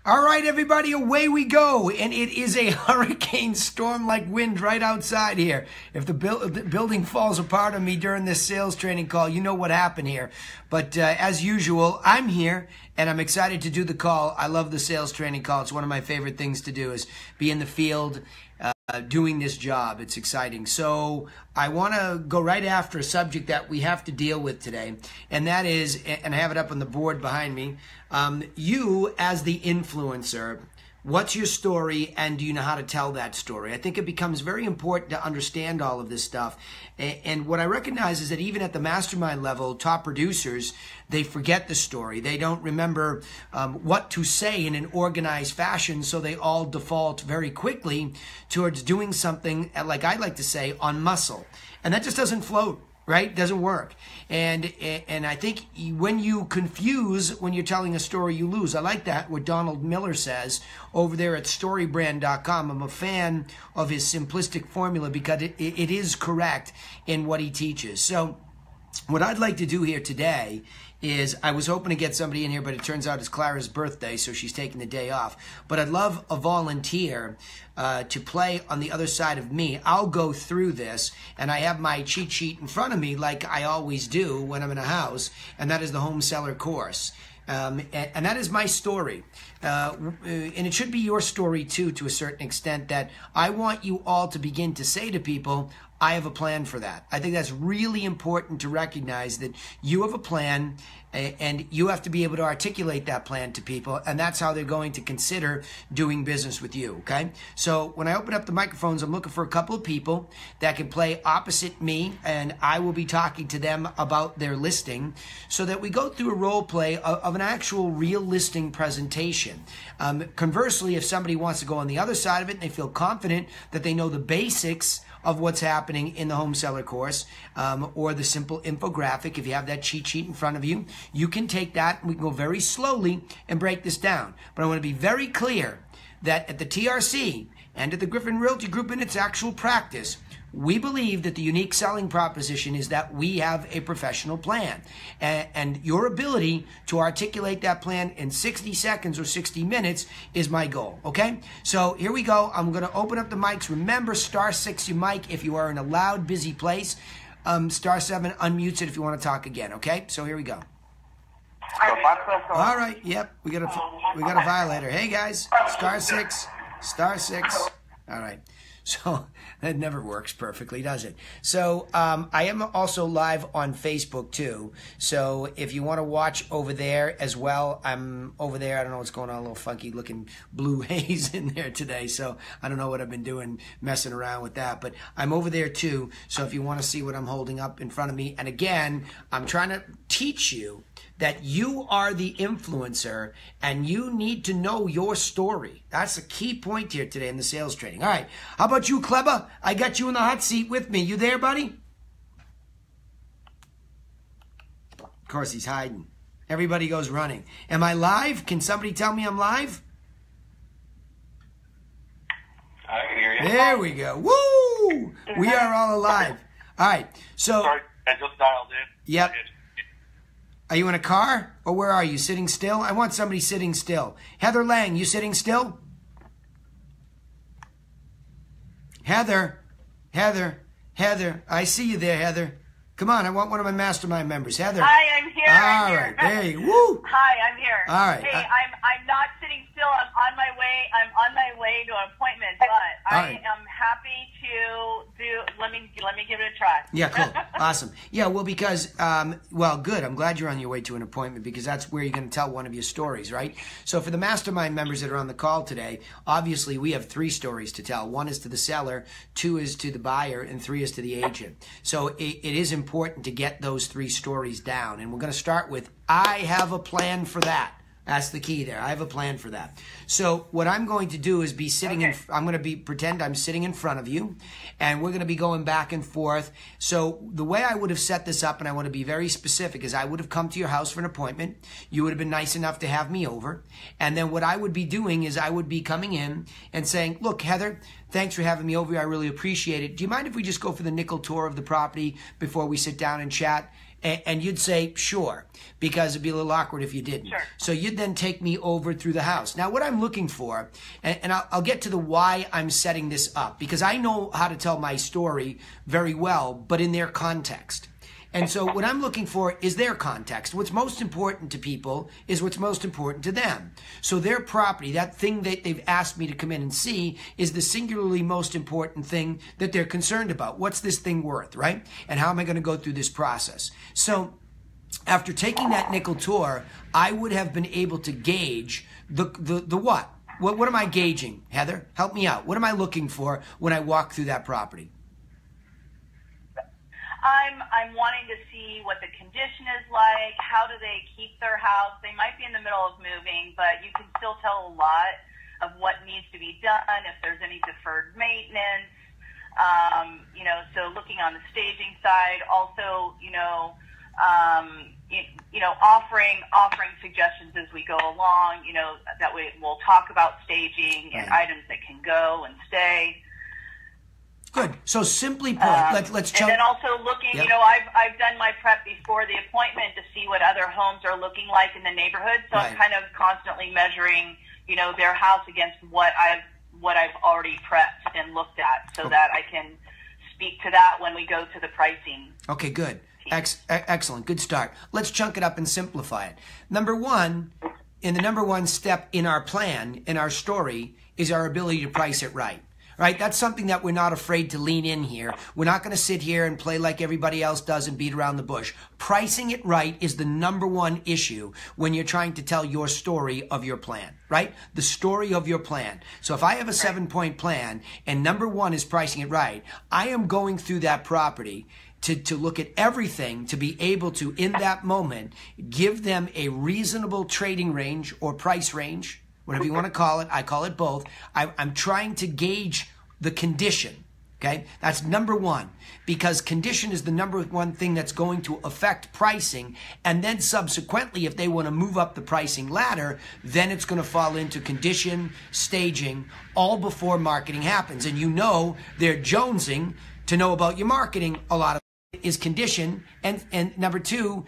All right, everybody, away we go. And it is a hurricane storm-like wind right outside here. If the building falls apart on me during this sales training call, you know what happened here. But as usual, I'm here, and I'm excited to do the call. I love the sales training call. It's one of my favorite things to do is be in the field doing this job. It's exciting. So I want to go right after a subject that we have to deal with today, and that is, and I have it up on the board behind me, you as the influencer, what's your story, and do you know how to tell that story? I think it becomes very important to understand all of this stuff. And what I recognize is that even at the mastermind level, top producers, they forget the story. They don't remember what to say in an organized fashion, so they all default very quickly towards doing something, like I like to say, on muscle. And that just doesn't float. Right? Doesn't work. And I think when you confuse, when you're telling a story, you lose. I like that, what Donald Miller says over there at storybrand.com. I'm a fan of his simplistic formula because it is correct in what he teaches. So what I'd like to do here today is, I was hoping to get somebody in here, but it turns out it's Clara's birthday, so she's taking the day off. But I'd love a volunteer to play on the other side of me. I'll go through this, and I have my cheat sheet in front of me like I always do when I'm in a house, and that is the home seller course. And that is my story. And it should be your story too, to a certain extent, that I want you all to begin to say to people, I have a plan for that. I think that's really important to recognize that you have a plan, and you have to be able to articulate that plan to people, and that's how they're going to consider doing business with you, okay? So when I open up the microphones, I'm looking for a couple of people that can play opposite me, and I will be talking to them about their listing so that we go through a role play of an actual real listing presentation. Conversely, if somebody wants to go on the other side of it and they feel confident that they know the basics of what's happening in the home seller course, or the simple infographic, if you have that cheat sheet in front of you, you can take that and we can go very slowly and break this down. But I want to be very clear that at the TRC and at the Griffin Realty Group in its actual practice, we believe that the unique selling proposition is that we have a professional plan. And your ability to articulate that plan in 60 seconds or 60 minutes is my goal, okay? So here we go. I'm going to open up the mics. Remember, *6 your mic if you are in a loud, busy place. *7 unmutes it if you want to talk again, okay? So here we go. All right, yep, we got a violator. Hey, guys, *6. All right. So that never works perfectly, does it? So I am also live on Facebook too. So if you want to watch over there as well, I'm over there. I don't know what's going on, a little funky looking blue haze in there today. So I don't know what I've been doing, messing around with that. But I'm over there too. So if you want to see what I'm holding up in front of me. And again, I'm trying to teach you that you are the influencer and you need to know your story. That's a key point here today in the sales training. All right. How about you, Kleber? I got you in the hot seat with me. You there, buddy? Of course, he's hiding. Everybody goes running. Am I live? Can somebody tell me I'm live? I can hear you. There we go. Woo! We are all alive. All right. So. Sorry, I just dialed in. Yep. Are you in a car, or where are you? Sitting still? I want somebody sitting still. Heather Lang, you sitting still? Heather, I see you there, Heather. Come on, I want one of my mastermind members. Heather. Hi, I'm here. All right, there you go. Woo! Hi, I'm here. All right. Hey, I'm not sitting still. I'm on my way to an appointment, but I am happy to do. Let me give it a try. Yeah, cool. Awesome. Yeah, well, because, well, good. I'm glad you're on your way to an appointment because that's where you're going to tell one of your stories, right? So for the mastermind members that are on the call today, obviously we have 3 stories to tell. 1 is to the seller, 2 is to the buyer, and 3 is to the agent. So it is important to get those 3 stories down. And we're going to start with, I have a plan for that. That's the key there. I have a plan for that. So what I'm going to do is be sitting I'm going to pretend I'm sitting in front of you, and we're going to be going back and forth. So the way I would have set this up, and I want to be very specific, is I would have come to your house for an appointment. You would have been nice enough to have me over. And then what I would be doing is I would be coming in and saying, look, Heather, thanks for having me over here. I really appreciate it. Do you mind if we just go for the nickel tour of the property before we sit down and chat? And you'd say, sure, because it'd be a little awkward if you didn't. Sure. So you'd then take me over through the house. Now, what I'm looking for, and I'll get to the why I'm setting this up, because I know how to tell my story very well, but in their context. And so what I'm looking for is their context. What's most important to people is what's most important to them. So their property, that thing that they've asked me to come in and see, is the singularly most important thing that they're concerned about. What's this thing worth, right? And how am I going to go through this process? So after taking that nickel tour, I would have been able to gauge the what? What am I gauging, Heather? Help me out. What am I looking for when I walk through that property? I'm wanting to see what the condition is like. How do they keep their house? They might be in the middle of moving, but you can still tell a lot of what needs to be done, if there's any deferred maintenance. So looking on the staging side, also, offering suggestions as we go along. That way we'll talk about staging and items that can go and stay. Good. So simply put, let's and then also looking, yep. I've done my prep before the appointment to see what other homes are looking like in the neighborhood. So right. I'm kind of constantly measuring, their house against what I've already prepped and looked at, so that I can speak to that when we go to the pricing. Okay, good. Excellent. Good start. Let's chunk it up and simplify it. Number one step in our plan, in our story, is our ability to price it right. Right? That's something that we're not afraid to lean in here. We're not going to sit here and play like everybody else does and beat around the bush. Pricing it right is the number one issue when you're trying to tell your story of your plan, right? The story of your plan. So if I have a 7-point plan and number one is pricing it right, I am going through that property to look at everything to be able to, in that moment, give them a reasonable trading range or price range, whatever you want to call it. I call it both. I'm trying to gauge the condition, okay? That's number one, because condition is the number one thing that's going to affect pricing. And then subsequently, if they want to move up the pricing ladder, then it's going to fall into condition, staging, all before marketing happens. And they're jonesing to know about your marketing. A lot of it is condition, and number two,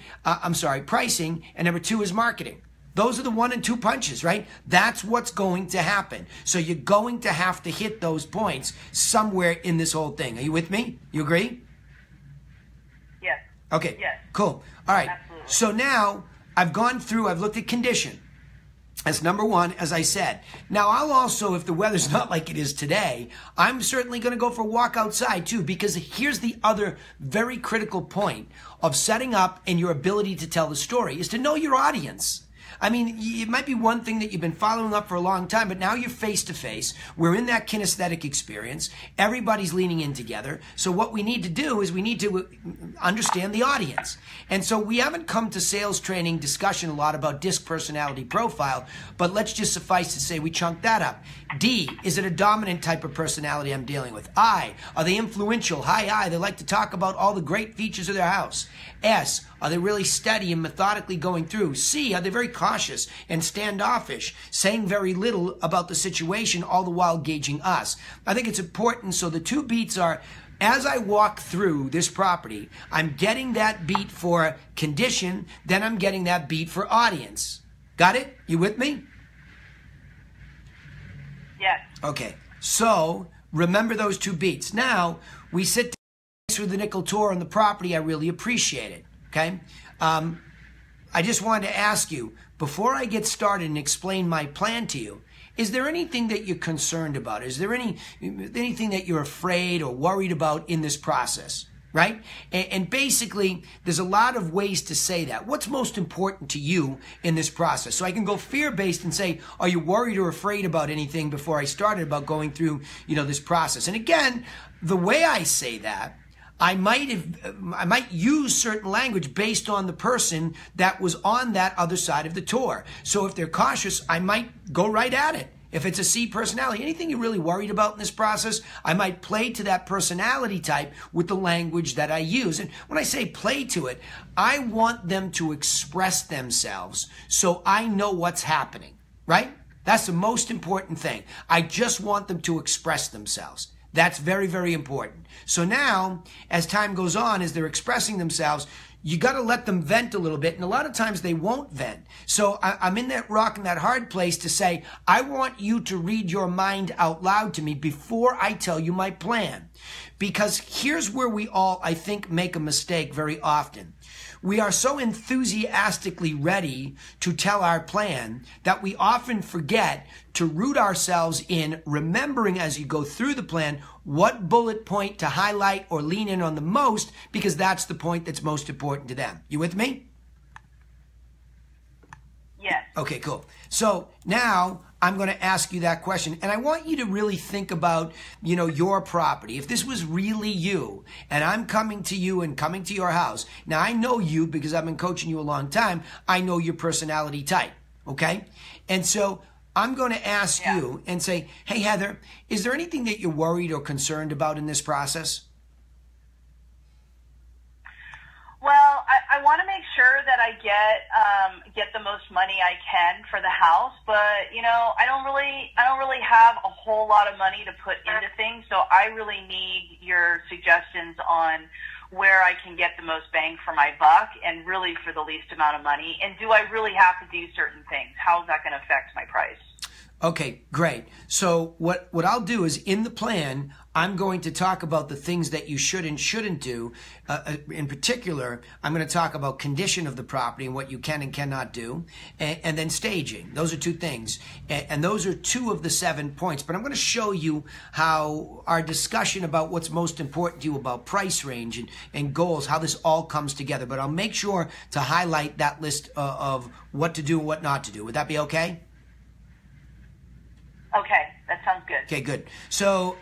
pricing, and number two is marketing. Those are the 1 and 2 punches, right? That's what's going to happen. So you're going to have to hit those points somewhere in this whole thing. Are you with me? You agree? Yes. Okay. Yes. Cool. All right. Absolutely. So now I've looked at condition. That's number one, as I said. Now I'll also, if the weather's not like it is today, I'm certainly going to go for a walk outside too, because here's the other very critical point of setting up and your ability to tell the story is to know your audience. I mean, it might be one thing that you've been following up for a long time, but now you're face to face. We're in that kinesthetic experience. Everybody's leaning in together. So what we need to do is we need to understand the audience. And so we haven't come to sales training discussion a lot about DISC personality profile, but let's just suffice to say we chunked that up. D, is it a dominant type of personality I'm dealing with? I, are they influential? High I, they like to talk about all the great features of their house. S, are they really steady and methodically going through? C, are they very cautious and standoffish, saying very little about the situation, all the while gauging us? I think it's important. So the 2 beats are, as I walk through this property, I'm getting that beat for condition, then I'm getting that beat for audience. Got it? You with me? Yes. Okay. So remember those 2 beats. Now we sit through the nickel tour on the property. I really appreciate it. Okay. I just wanted to ask you, before I get started and explain my plan to you, is there anything that you're concerned about? Is there anything that you're afraid or worried about in this process? Right? And basically, there's a lot of ways to say that. What's most important to you in this process? So I can go fear-based and say, are you worried or afraid about anything before I started about going through, this process? And again, the way I say that, I might use certain language based on the person that was on that other side of the tour. So if they're cautious, I might go right at it. If it's a C personality, anything you're really worried about in this process, I might play to that personality type with the language that I use. And when I say play to it, I want them to express themselves so I know what's happening, right? That's the most important thing. I just want them to express themselves. That's very, very important. So now, as time goes on, as they're expressing themselves, you got to let them vent a little bit. And a lot of times they won't vent. So I'm in that rock and that hard place to say, I want you to read your mind out loud to me before I tell you my plan. Because here's where we all, I think, make a mistake very often. We are so enthusiastically ready to tell our plan that we often forget to root ourselves in remembering as you go through the plan what bullet point to highlight or lean in on the most, because that's the point that's most important to them. You with me? Yes. Okay, cool. So now I'm going to ask you that question, and I want you to really think about, your property. If this was really you, and I'm coming to you and coming to your house, now I know you because I've been coaching you a long time. I know your personality type, okay? And so I'm going to ask you and say, hey, Heather, is there anything that you're worried or concerned about in this process? Well, I want to make sure that I get the most money I can for the house, but I don't really have a whole lot of money to put into things, so I really need your suggestions on where I can get the most bang for my buck and really for the least amount of money. And do I really have to do certain things? How is that going to affect my price? Okay, great. So what I'll do is in the plan, I'm going to talk about the things that you should and shouldn't do. In particular, I'm going to talk about condition of the property and what you can and cannot do, and then staging. Those are two things. And those are 2 of the 7 points. But I'm going to show you how our discussion about what's most important to you about price range and goals, how this all comes together. But I'll make sure to highlight that list of what to do and what not to do. Would that be okay? Okay, that sounds good. Okay, good. So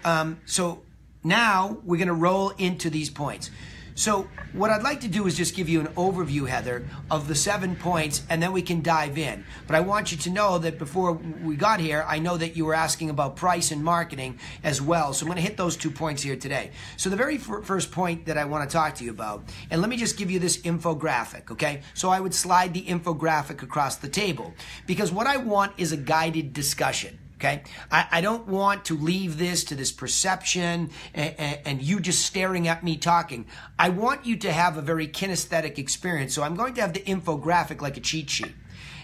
now we're going to roll into these points. So what I'd like to do is just give you an overview, Heather, of the 7 points, and then we can dive in. But I want you to know that before we got here, I know that you were asking about price and marketing as well. So I'm going to hit those 2 points here today. So the very first point that I want to talk to you about, and let me just give you this infographic, okay? So I would slide the infographic across the table, because what I want is a guided discussion. Okay, I don't want to leave this to this perception and you just staring at me talking. I want you to have a very kinesthetic experience. So I'm going to have the infographic like a cheat sheet.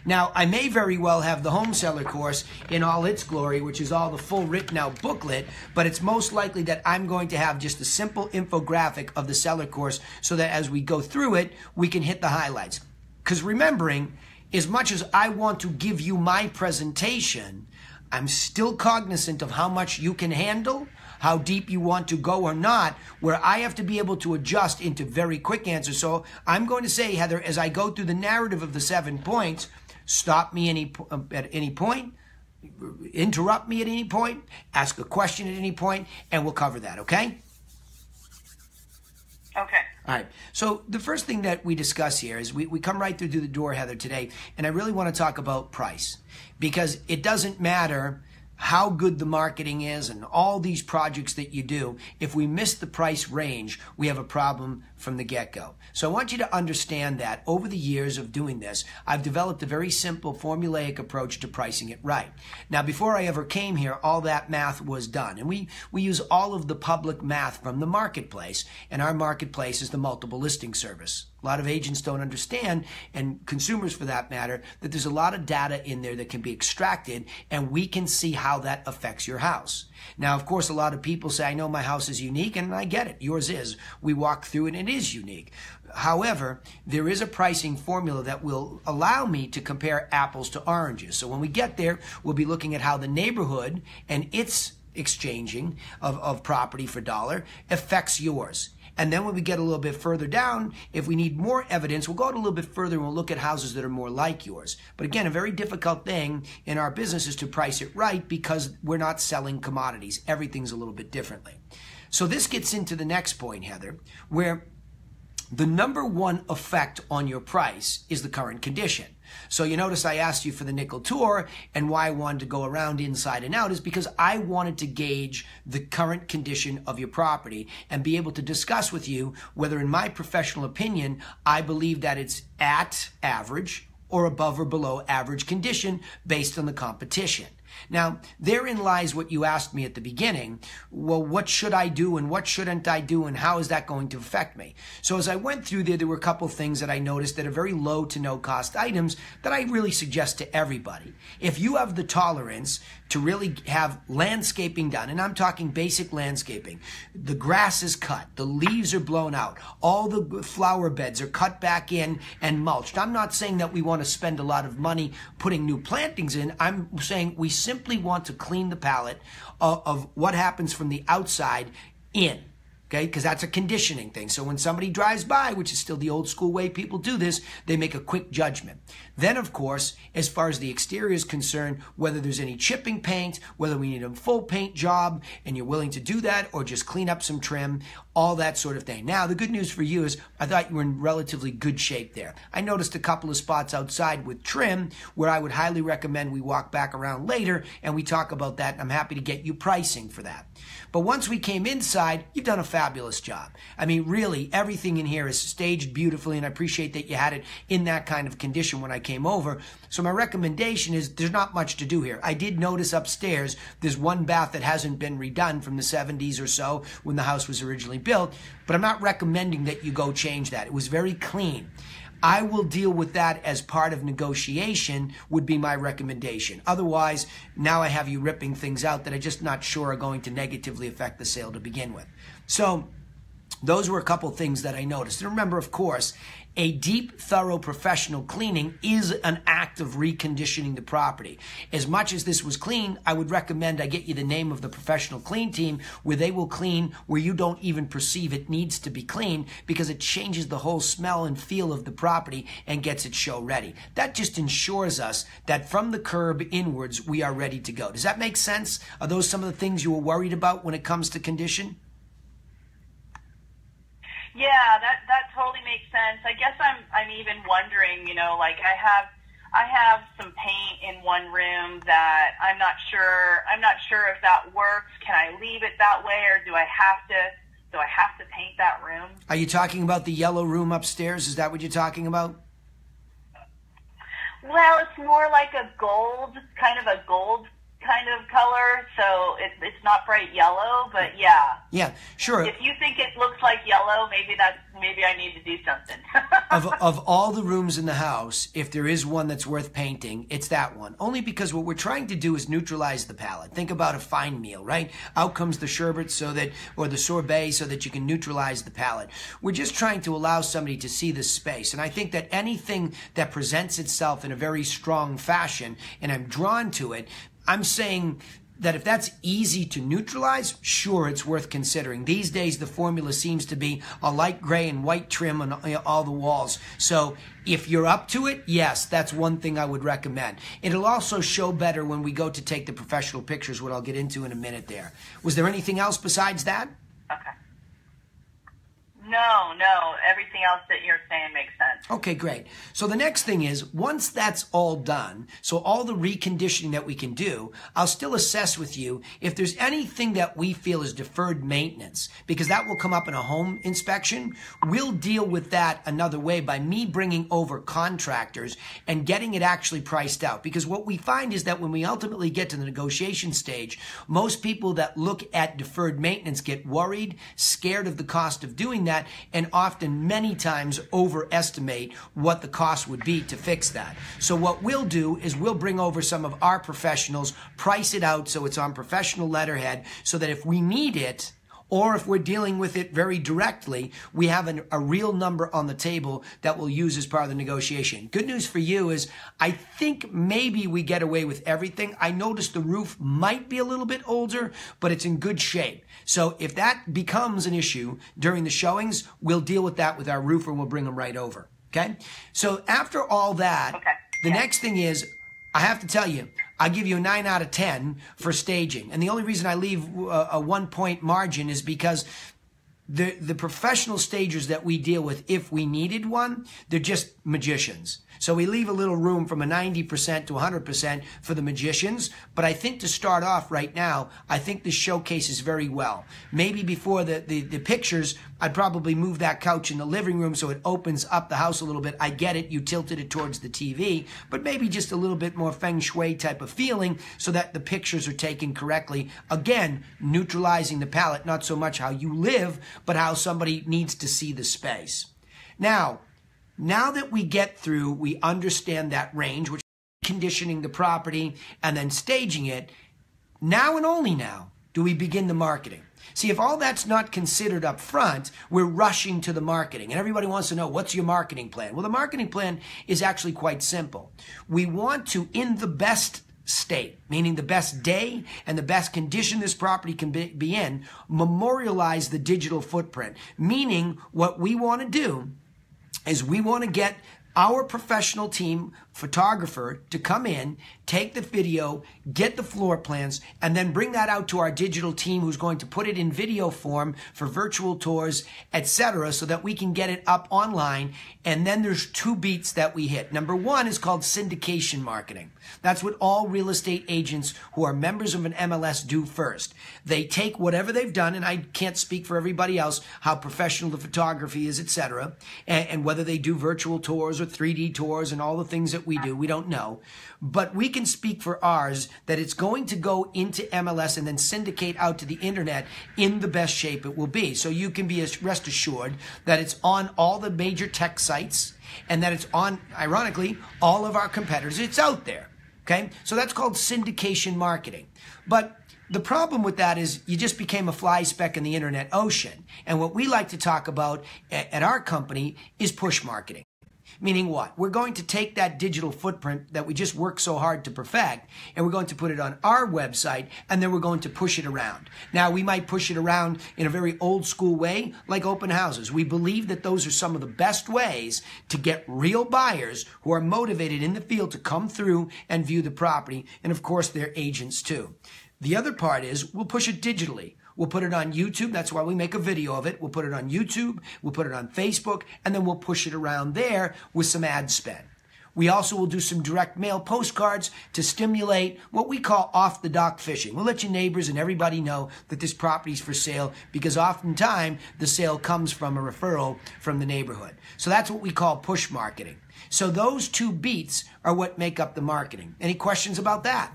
Now, I may very well have the home seller course in all its glory, which is all the full written out booklet, but it's most likely that I'm going to have just a simple infographic of the seller course so that as we go through it, we can hit the highlights. Because remembering, as much as I want to give you my presentation, I'm still cognizant of how much you can handle, how deep you want to go or not, where I have to be able to adjust into very quick answers. So I'm going to say, Heather, as I go through the narrative of the 7 points, stop me at any point, interrupt me at any point, ask a question at any point, and we'll cover that, okay? Okay. All right. So the first thing that we discuss here is we come right through the door, Heather, today, and I really want to talk about price, because it doesn't matter how good the marketing is and all these projects that you do. If we miss the price range, we have a problem from the get-go. So I want you to understand that over the years of doing this, I've developed a very simple formulaic approach to pricing it right. Now, before I ever came here, all that math was done. And we use all of the public math from the marketplace. And our marketplace is the multiple listing service. A lot of agents don't understand, and consumers for that matter, that there's a lot of data in there that can be extracted, and we can see how that affects your house. Now, of course, a lot of people say, I know my house is unique, and I get it. Yours is. We walk through it, and it is unique. However, there is a pricing formula that will allow me to compare apples to oranges. So when we get there, we'll be looking at how the neighborhood and its exchanging of property for dollar affects yours. And then when we get a little bit further down, if we need more evidence, we'll go out a little bit further and we'll look at houses that are more like yours. But again, a very difficult thing in our business is to price it right, because we're not selling commodities. Everything's a little bit differently. So this gets into the next point, Heather, where the number one effect on your price is the current condition. So you notice I asked you for the nickel tour, and why I wanted to go around inside and out is because I wanted to gauge the current condition of your property and be able to discuss with you whether, in my professional opinion, I believe that it's at average or above or below average condition based on the competition. Now, therein lies what you asked me at the beginning. Well, what should I do and what shouldn't I do and how is that going to affect me? So as I went through there were a couple things that I noticed that are very low to no cost items that I really suggest to everybody. If you have the tolerance to really have landscaping done, and I'm talking basic landscaping, the grass is cut, the leaves are blown out, all the flower beds are cut back in and mulched. I'm not saying that we want to spend a lot of money putting new plantings in. I'm saying we simply want to clean the palette of what happens from the outside in. Okay, because that's a conditioning thing. So when somebody drives by, which is still the old school way people do this, they make a quick judgment. Then, of course, as far as the exterior is concerned, whether there's any chipping paint, whether we need a full paint job, and you're willing to do that, or just clean up some trim, all that sort of thing. Now, the good news for you is I thought you were in relatively good shape there. I noticed a couple of spots outside with trim where I would highly recommend we walk back around later and we talk about that. I'm happy to get you pricing for that. But once we came inside, you've done a fabulous job. I mean, really, everything in here is staged beautifully, and I appreciate that you had it in that kind of condition when I came over. So my recommendation is there's not much to do here. I did notice upstairs there's one bath that hasn't been redone from the 70s or so when the house was originally built, but I'm not recommending that you go change that. It was very clean. I will deal with that as part of negotiation would be my recommendation. Otherwise, now I have you ripping things out that I'm just not sure are going to negatively affect the sale to begin with. So those were a couple things that I noticed. And remember, of course, a deep, thorough, professional cleaning is an act of reconditioning the property. As much as this was clean, I would recommend I get you the name of the professional clean team where they will clean where you don't even perceive it needs to be clean because it changes the whole smell and feel of the property and gets it show ready. That just ensures us that from the curb inwards, we are ready to go. Does that make sense? Are those some of the things you were worried about when it comes to condition? Yeah, that totally makes sense. I guess I'm even wondering, you know, like I have some paint in one room that I'm not sure if that works. Can I leave it that way, or do I have to paint that room? Are you talking about the yellow room upstairs? Is that what you're talking about? Well, it's more like a gold kind of color, so it's not bright yellow, but yeah. Yeah, sure. If you think it looks like yellow, maybe I need to do something. Of all the rooms in the house, if there is one that's worth painting, it's that one. Only because what we're trying to do is neutralize the palate. Think about a fine meal, right? Out comes the sherbet or the sorbet so that you can neutralize the palate. We're just trying to allow somebody to see the space. And I think that anything that presents itself in a very strong fashion, and I'm drawn to it, I'm saying that if that's easy to neutralize, sure, it's worth considering. These days, the formula seems to be a light gray and white trim on all the walls. So if you're up to it, yes, that's one thing I would recommend. It'll also show better when we go to take the professional pictures, what I'll get into in a minute there. Was there anything else besides that? Okay. No, everything else that you're saying makes sense. Okay, great. So the next thing is, once that's all done, so all the reconditioning that we can do, I'll still assess with you if there's anything that we feel is deferred maintenance, because that will come up in a home inspection. We'll deal with that another way by me bringing over contractors and getting it actually priced out. Because what we find is that when we ultimately get to the negotiation stage, most people that look at deferred maintenance get worried, scared of the cost of doing that, and often many times overestimate what the cost would be to fix that. So what we'll do is we'll bring over some of our professionals, price it out so it's on professional letterhead, so that if we need it, or if we're dealing with it very directly, we have a real number on the table that we'll use as part of the negotiation. Good news for you is I think maybe we get away with everything. I noticed the roof might be a little bit older, but it's in good shape. So if that becomes an issue during the showings, we'll deal with that with our roofer and we'll bring them right over. Okay? So after all that, the next thing is, I have to tell you, I give you a 9 out of 10 for staging. And the only reason I leave a 1-point margin is because the professional stagers that we deal with, if we needed one, they're just magicians. So we leave a little room from a 90% to 100% for the magicians. But I think to start off right now, I think this showcases very well. Maybe before the pictures, I'd probably move that couch in the living room so it opens up the house a little bit. I get it, you tilted it towards the TV, but maybe just a little bit more feng shui type of feeling so that the pictures are taken correctly. Again, neutralizing the palette, not so much how you live, but how somebody needs to see the space. Now that we get through, we understand that range, which is conditioning the property and then staging it, now and only now do we begin the marketing. See, if all that's not considered up front, we're rushing to the marketing. And everybody wants to know, what's your marketing plan? Well, the marketing plan is actually quite simple. We want to, in the best state, meaning the best day and the best condition this property can be in, memorialize the digital footprint. Meaning what we want to do is we want to get our professional team photographer to come in, take the video, get the floor plans, and then bring that out to our digital team who's going to put it in video form for virtual tours, etc., so that we can get it up online. And then there's two beats that we hit. Number one is called syndication marketing. That's what all real estate agents who are members of an MLS do first. They take whatever they've done, and I can't speak for everybody else, how professional the photography is, etc., and whether they do virtual tours or 3D tours and all the things that we do, we don't know. But we can speak for ours that it's going to go into MLS and then syndicate out to the internet in the best shape it will be. So you can be rest assured that it's on all the major tech sites and that it's on, ironically, all of our competitors. It's out there. Okay? So that's called syndication marketing. But the problem with that is you just became a fly speck in the internet ocean. And what we like to talk about at our company is push marketing. Meaning what? We're going to take that digital footprint that we just worked so hard to perfect, and we're going to put it on our website, and then we're going to push it around. Now, we might push it around in a very old school way, like open houses. We believe that those are some of the best ways to get real buyers who are motivated in the field to come through and view the property, and of course, their agents too. The other part is we'll push it digitally. We'll put it on YouTube. That's why we make a video of it. We'll put it on YouTube. We'll put it on Facebook. And then we'll push it around there with some ad spend. We also will do some direct mail postcards to stimulate what we call off-the-dock fishing. We'll let your neighbors and everybody know that this property's for sale because oftentimes the sale comes from a referral from the neighborhood. So that's what we call push marketing. So those two beats are what make up the marketing. Any questions about that?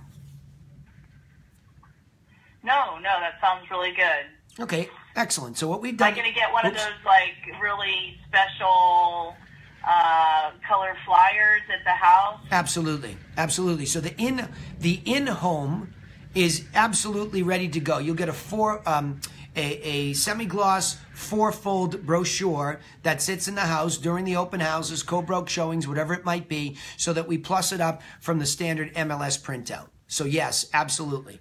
No, that sounds really good. Okay, excellent. So what we've done... Am I going to get one of those, like, really special color flyers at the house? Absolutely, absolutely. So the in-home is absolutely ready to go. You'll get a semi-gloss 4-fold brochure that sits in the house during the open houses, co-broke showings, whatever it might be, so that we plus it up from the standard MLS printout. So yes, absolutely.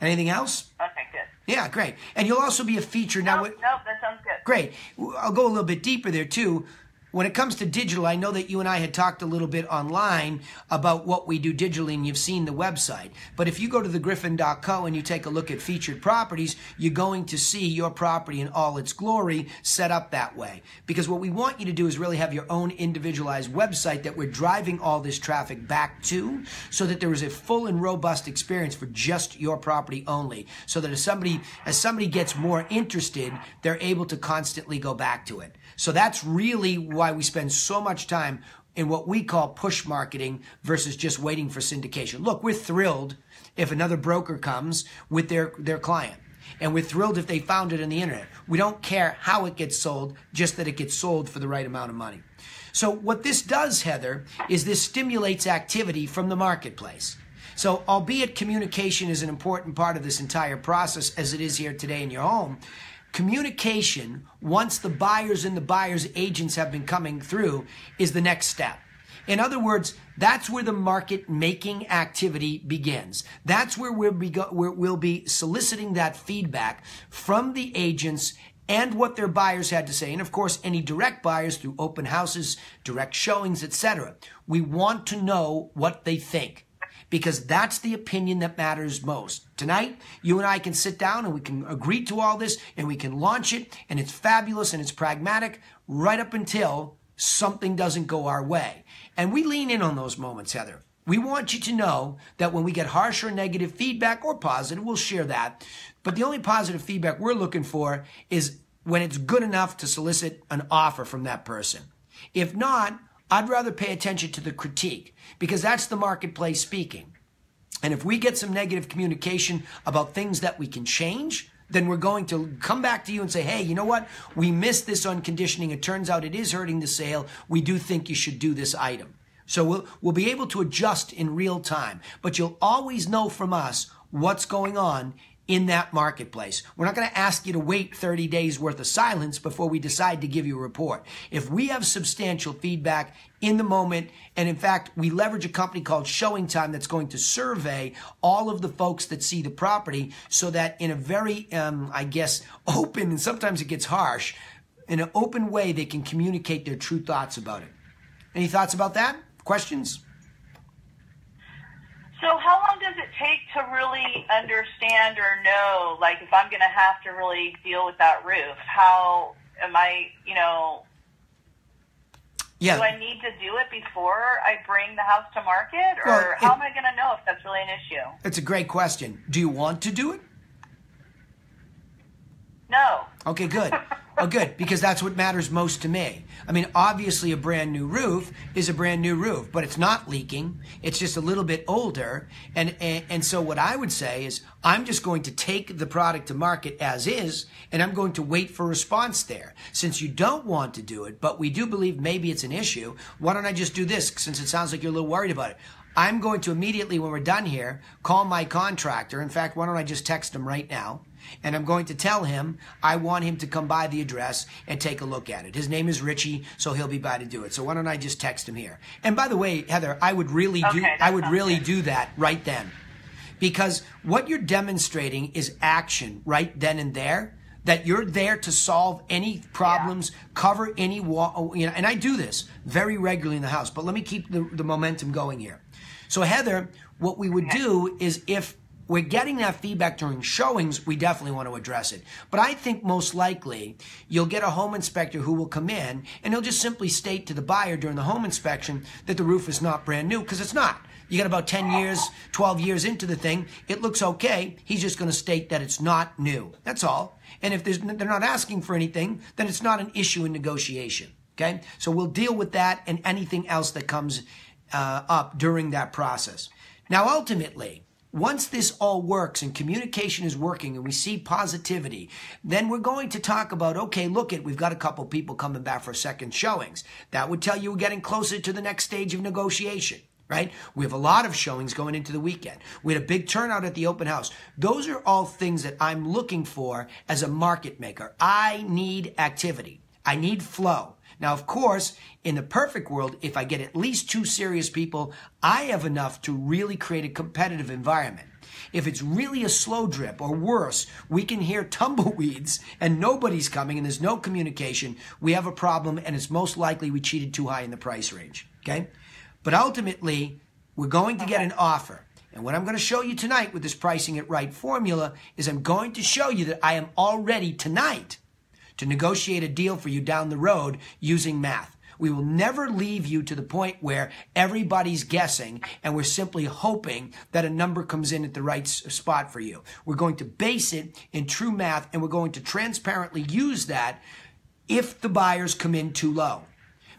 Anything else? Okay, good. Yeah, great. And you'll also be a feature now. Nope, that sounds good. Great. I'll go a little bit deeper there too. When it comes to digital, I know that you and I had talked a little bit online about what we do digitally, and you've seen the website. But if you go to thegriffin.co and you take a look at featured properties, you're going to see your property in all its glory set up that way. Because what we want you to do is really have your own individualized website that we're driving all this traffic back to, so that there is a full and robust experience for just your property only. So that as somebody gets more interested, they're able to constantly go back to it. So that's really why we spend so much time in what we call push marketing versus just waiting for syndication. Look, we're thrilled if another broker comes with their client. And we're thrilled if they found it on the internet. We don't care how it gets sold, just that it gets sold for the right amount of money. So what this does, Heather, is this stimulates activity from the marketplace. So albeit communication is an important part of this entire process, as it is here today in your home, communication, once the buyers and the buyers' agents have been coming through, is the next step. In other words, that's where the market-making activity begins. That's where we'll be soliciting that feedback from the agents and what their buyers had to say. And of course, any direct buyers through open houses, direct showings, etc. We want to know what they think. because that's the opinion that matters most. Tonight, you and I can sit down and we can agree to all this and we can launch it, and it's fabulous and it's pragmatic right up until something doesn't go our way. And we lean in on those moments, Heather. We want you to know that when we get harsh or negative feedback or positive, we'll share that. But the only positive feedback we're looking for is when it's good enough to solicit an offer from that person. If not, I'd rather pay attention to the critique, because that's the marketplace speaking. And if we get some negative communication about things that we can change, then we're going to come back to you and say, hey, you know what? We missed this on conditioning. It turns out it is hurting the sale. We do think you should do this item. So we'll be able to adjust in real time. But you'll always know from us what's going on in that marketplace. We're not going to ask you to wait 30 days worth of silence before we decide to give you a report. If we have substantial feedback in the moment, and in fact, we leverage a company called Showing Time that's going to survey all of the folks that see the property so that in a very, I guess, open, and sometimes it gets harsh, in an open way, they can communicate their true thoughts about it. Any thoughts about that? Questions? So how long does it take to really understand or know, like, if I'm going to have to really deal with that roof? How am I, Yeah. Do I need to do it before I bring the house to market? Or how am I going to know if that's really an issue? It's a great question. Do you want to do it? No. Okay, good. Oh, good, because that's what matters most to me. I mean, obviously a brand new roof is a brand new roof, but it's not leaking. It's just a little bit older. And so what I would say is I'm just going to take the product to market as is, and I'm going to wait for a response there. Since you don't want to do it, but we do believe maybe it's an issue, why don't I just do this, since it sounds like you're a little worried about it. I'm going to immediately, when we're done here, call my contractor. In fact, why don't I just text him right now? And I'm going to tell him I want him to come by the address and take a look at it. His name is Richie, so he'll be by to do it. So why don't I just text him here? And by the way, Heather, I would really do that right then. Because what you're demonstrating is action right then and there. That you're there to solve any problems, cover any wall, and I do this very regularly in the house. But let me keep the momentum going here. So Heather, what we would do is if we're getting that feedback during showings, we definitely want to address it. But I think most likely you'll get a home inspector who will come in and he'll just simply state to the buyer during the home inspection that the roof is not brand new, because it's not. You got about 10 years, 12 years into the thing. It looks okay. He's just going to state that it's not new. That's all. And if they're not asking for anything, then it's not an issue in negotiation. Okay? So we'll deal with that and anything else that comes up during that process. Now, ultimately, once this all works and communication is working and we see positivity, then we're going to talk about, okay, look we've got a couple people coming back for second showings. That would tell you we're getting closer to the next stage of negotiation, right? We have a lot of showings going into the weekend. We had a big turnout at the open house. Those are all things that I'm looking for as a market maker. I need activity. I need flow. Now, of course, in the perfect world, if I get at least 2 serious people, I have enough to really create a competitive environment. If it's really a slow drip or worse, we can hear tumbleweeds and nobody's coming and there's no communication, we have a problem, and it's most likely we cheated too high in the price range, okay? But ultimately, we're going to get an offer. And what I'm going to show you tonight with this Pricing It Right formula is I'm going to show you that I am all ready tonight to negotiate a deal for you down the road using math. We will never leave you to the point where everybody's guessing and we're simply hoping that a number comes in at the right spot for you. We're going to base it in true math, and we're going to transparently use that if the buyers come in too low.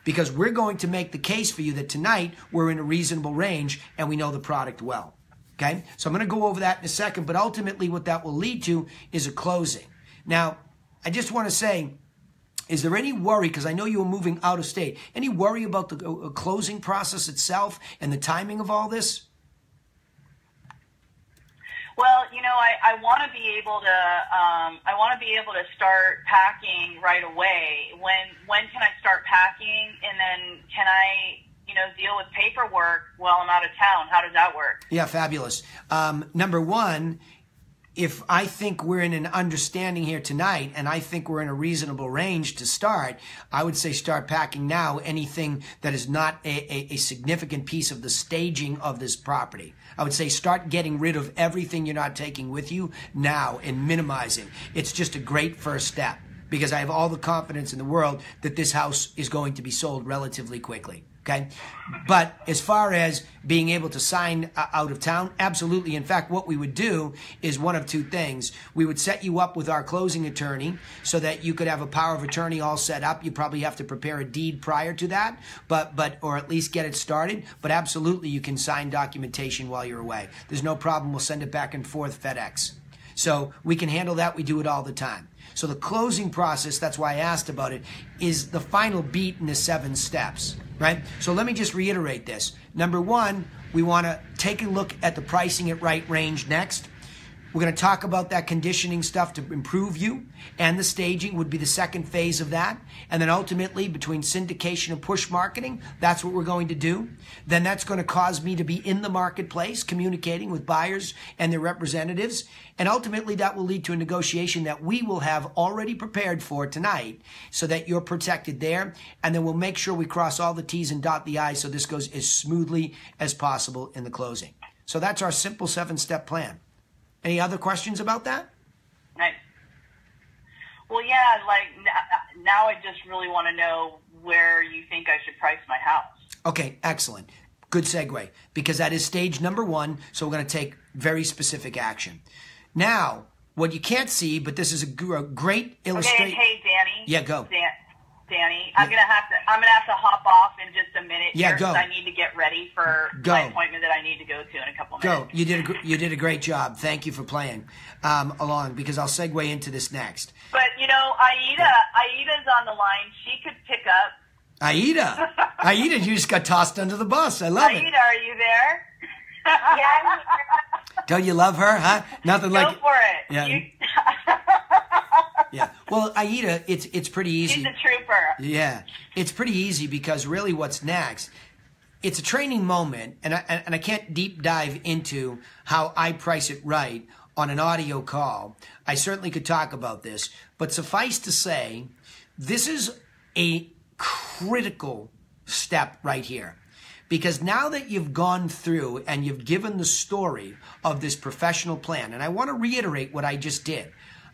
Because we're going to make the case for you that tonight we're in a reasonable range and we know the product well. Okay? So I'm going to go over that in a second, but ultimately what that will lead to is a closing. Now, I just want to say, is there any worry, because I know you were moving out of state, any worry about the closing process itself and the timing of all this? Well, I want to be able to start packing right away. When can I start packing, and then can I deal with paperwork while I'm out of town? How does that work? Yeah, fabulous. Number one, if I think we're in an understanding here tonight and I think we're in a reasonable range to start, I would say start packing now anything that is not a significant piece of the staging of this property. I would say start getting rid of everything you're not taking with you now and minimizing. It's just a great first step because I have all the confidence in the world that this house is going to be sold relatively quickly. Okay. But as far as being able to sign out of town, absolutely. In fact, what we would do is one of two things. We would set you up with our closing attorney so that you could have a power of attorney all set up. You probably have to prepare a deed prior to that, or at least get it started. But absolutely, you can sign documentation while you're away. There's no problem. We'll send it back and forth FedEx. So we can handle that. We do it all the time. So the closing process, that's why I asked about it, is the final beat in the 7 steps, right? So let me just reiterate this. Number 1, we want to take a look at the pricing at right range next. We're going to talk about that conditioning stuff to improve you, and the staging would be the second phase of that. And then ultimately, between syndication and push marketing, that's what we're going to do. Then that's going to cause me to be in the marketplace, communicating with buyers and their representatives. And ultimately, that will lead to a negotiation that we will have already prepared for tonight so that you're protected there. And then we'll make sure we cross all the T's and dot the I's so this goes as smoothly as possible in the closing. So that's our simple 7-step plan. Any other questions about that? Nice. Well, yeah, like now I just really want to know where you think I should price my house. Okay, excellent. Good segue, because that is stage number 1, so we're going to take very specific action. Now, what you can't see, but this is a great illustration. Okay, hey, Danny. Yeah, go. Danny, I'm gonna have to hop off in just a minute. Yeah, here, go. I need to get ready for my appointment that I need to go to in a couple minutes. Go. You did a great job. Thank you for playing along, because I'll segue into this next. But you know, Aida's on the line. She could pick up. Aida, you just got tossed under the bus. I love it. Aida, are you there? Yeah. Don't you love her, huh? Nothing like. Go for it. Yeah. Yeah. Well, Aida, it's pretty easy. She's a trooper. Yeah. It's pretty easy because really what's next, it's a training moment, and I can't deep dive into how I price it right on an audio call. I certainly could talk about this, but suffice to say, this is a critical step right here. Because now that you've gone through and you've given the story of this professional plan, and I want to reiterate what I just did.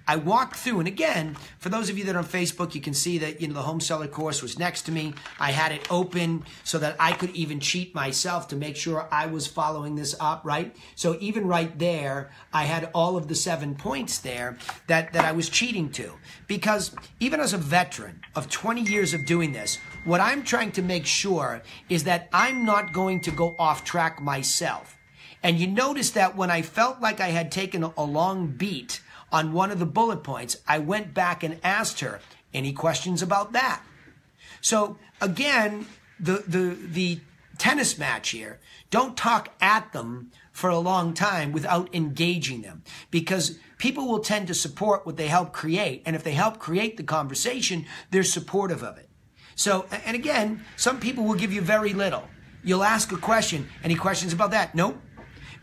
I walked through, and again, for those of you that are on Facebook, you can see that the home seller course was next to me. I had it open so that I could even cheat myself to make sure I was following this up, right? So even right there, I had all of the 7 points there that I was cheating to. Because even as a veteran of 20 years of doing this, what I'm trying to make sure is that I'm not going to go off track myself. And you notice that when I felt like I had taken a long beat on one of the bullet points, I went back and asked her, any questions about that? So again, the tennis match here, don't talk at them for a long time without engaging them, because people will tend to support what they help create. And if they help create the conversation, they're supportive of it. So, and again, some people will give you very little. You'll ask a question, any questions about that? Nope.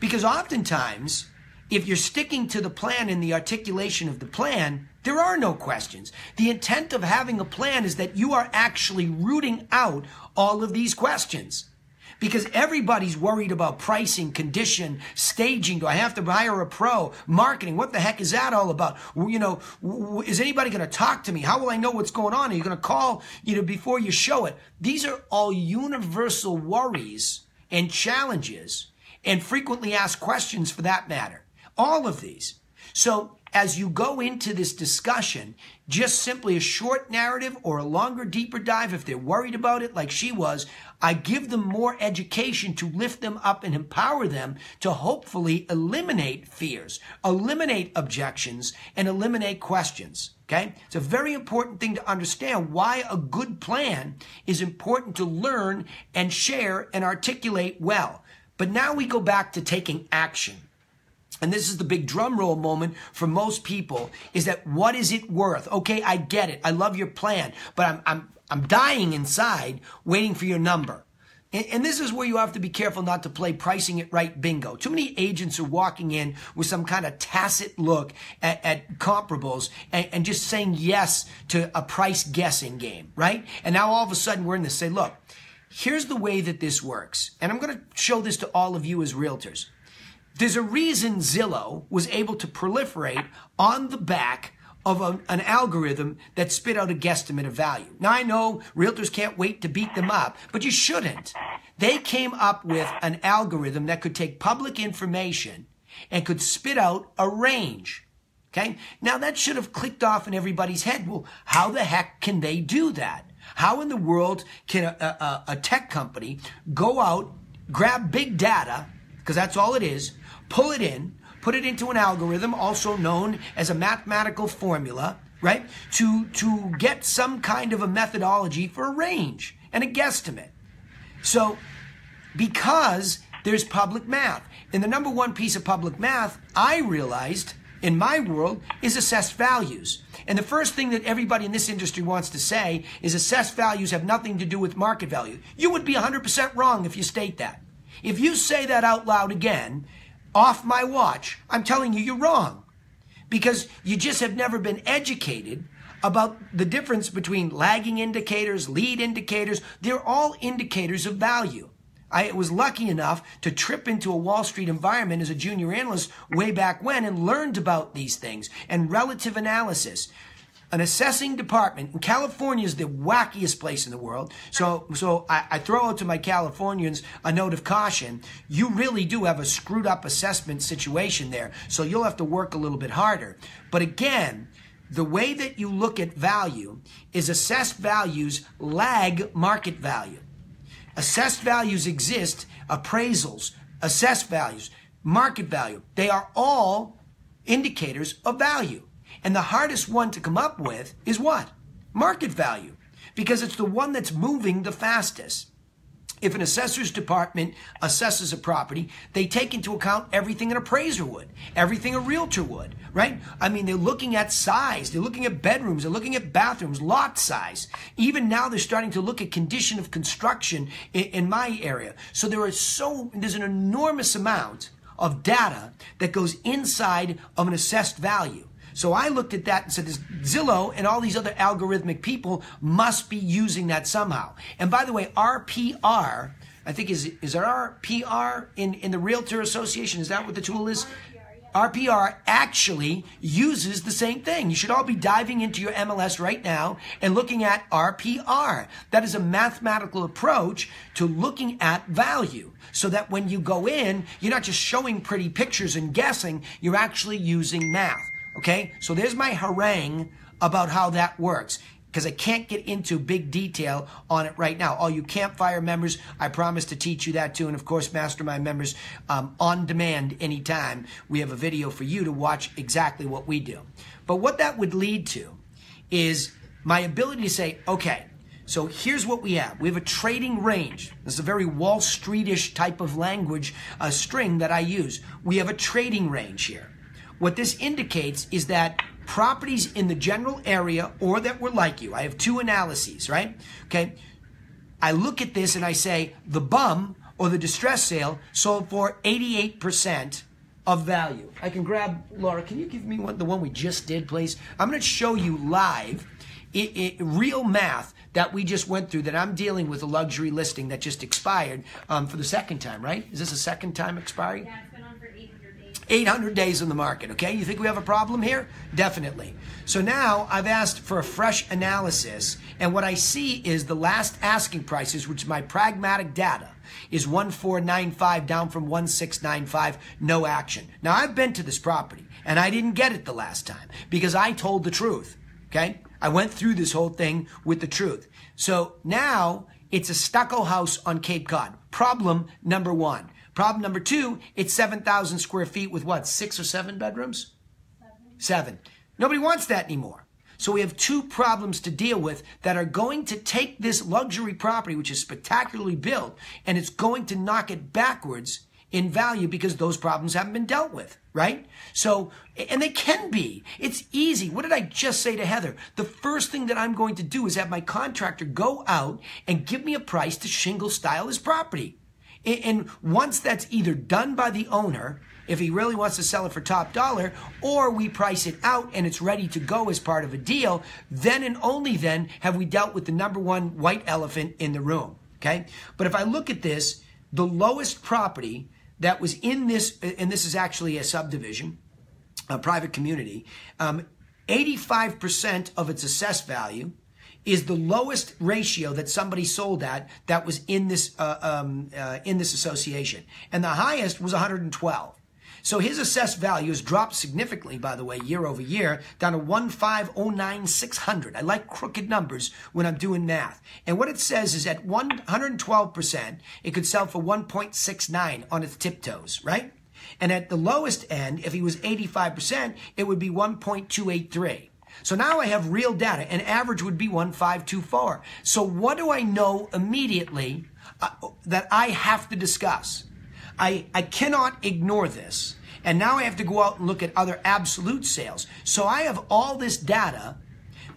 Because oftentimes, if you're sticking to the plan and the articulation of the plan, there are no questions. The intent of having a plan is that you are actually rooting out all of these questions. Because everybody's worried about pricing, condition, staging. Do I have to hire a pro? Marketing, what the heck is that all about? Is anybody going to talk to me? How will I know what's going on? Are you going to call, before you show it? These are all universal worries and challenges, and frequently asked questions for that matter. All of these. So as you go into this discussion, just simply a short narrative or a longer, deeper dive, if they're worried about it like she was, I give them more education to lift them up and empower them to hopefully eliminate fears, eliminate objections, and eliminate questions. Okay? It's a very important thing to understand why a good plan is important to learn and share and articulate well. But now we go back to taking action. And this is the big drum roll moment for most people, is that what is it worth? Okay, I get it. I love your plan, but I'm dying inside waiting for your number. And this is where you have to be careful not to play pricing it right bingo. Too many agents are walking in with some kind of tacit look at comparables and just saying yes to a price guessing game, right? And now all of a sudden we're in this, say, look, here's the way that this works. And I'm going to show this to all of you as realtors. There's a reason Zillow was able to proliferate on the back of an algorithm that spit out a guesstimate of value. Now, I know realtors can't wait to beat them up, but you shouldn't. They came up with an algorithm that could take public information and could spit out a range. Okay? Now, that should have clicked off in everybody's head. Well, how the heck can they do that? How in the world can a tech company go out, grab big data, because that's all it is, pull it in, put it into an algorithm, also known as a mathematical formula, right? To get some kind of a methodology for a range and a guesstimate. So, because there's public math. And the number one piece of public math, I realized, in my world, is assessed values. And the first thing that everybody in this industry wants to say is assessed values have nothing to do with market value. You would be 100% wrong if you state that. If you say that out loud again, off my watch, I'm telling you, you're wrong. Because you just have never been educated about the difference between lagging indicators, lead indicators. They're all indicators of value. I was lucky enough to trip into a Wall Street environment as a junior analyst way back when and learned about these things and relative analysis. An assessing department in California is the wackiest place in the world. So I throw out to my Californians a note of caution. You really do have a screwed up assessment situation there. So you'll have to work a little bit harder. But again, the way that you look at value is assessed values lag market value. Assessed values exist, appraisals, assessed values, market value. They are all indicators of value. And the hardest one to come up with is what? Market value. Because it's the one that's moving the fastest. If an assessor's department assesses a property, they take into account everything an appraiser would, everything a realtor would, right? I mean, they're looking at size, they're looking at bedrooms, they're looking at bathrooms, lot size. Even now they're starting to look at condition of construction in my area. So there's an enormous amount of data that goes inside of an assessed value. So I looked at that and said, this Zillow and all these other algorithmic people must be using that somehow. And by the way, RPR, I think is there RPR in the Realtor Association? Is that what the tool is? RPR actually uses the same thing. You should all be diving into your MLS right now and looking at RPR. That is a mathematical approach to looking at value. So that when you go in, you're not just showing pretty pictures and guessing, you're actually using math. Okay, so there's my harangue about how that works, because I can't get into big detail on it right now. All you Campfire members, I promise to teach you that too. And of course, Mastermind members, on demand anytime, we have a video for you to watch exactly what we do. But what that would lead to is my ability to say, okay, so here's what we have. We have a trading range. This is a very Wall Street-ish type of language string that I use. We have a trading range here. What this indicates is that properties in the general area or that were like you, I have two analyses, right? Okay, I look at this and I say the bum or the distress sale sold for 88% of value. I can grab, Laura, can you give me the one we just did, please? I'm going to show you live real math that we just went through, that I'm dealing with a luxury listing that just expired for the second time, right? Is this a second time expiry? Yeah, it's been on for 800 days. 800 days on the market, okay? You think we have a problem here? Definitely. So now I've asked for a fresh analysis, and what I see is the last asking prices, which is my pragmatic data, is 1495 down from 1695, no action. Now I've been to this property, and I didn't get it the last time because I told the truth, okay? I went through this whole thing with the truth. So now it's a stucco house on Cape Cod. Problem number one. Problem number two, it's 7,000 square feet with what, 6 or 7 bedrooms? 7. Nobody wants that anymore. So we have two problems to deal with that are going to take this luxury property, which is spectacularly built, and it's going to knock it backwards in value because those problems haven't been dealt with, right? So, and they can be. It's easy. What did I just say to Heather? The first thing that I'm going to do is have my contractor go out and give me a price to shingle style his property. And once that's either done by the owner, if he really wants to sell it for top dollar, or we price it out and it's ready to go as part of a deal, then and only then have we dealt with the number one white elephant in the room, okay? But if I look at this, the lowest property that was in this, and this is actually a subdivision, a private community, 85% of its assessed value is the lowest ratio that somebody sold at that was in this association. And the highest was 112. So his assessed value has dropped significantly, by the way, year over year, down to 1509600. I like crooked numbers when I'm doing math. And what it says is at 112%, it could sell for 1.69 on its tiptoes, right? And at the lowest end, if he was 85%, it would be 1.283. So now I have real data. An average would be 1524. So what do I know immediately that I have to discuss? I cannot ignore this. And now I have to go out and look at other absolute sales. So I have all this data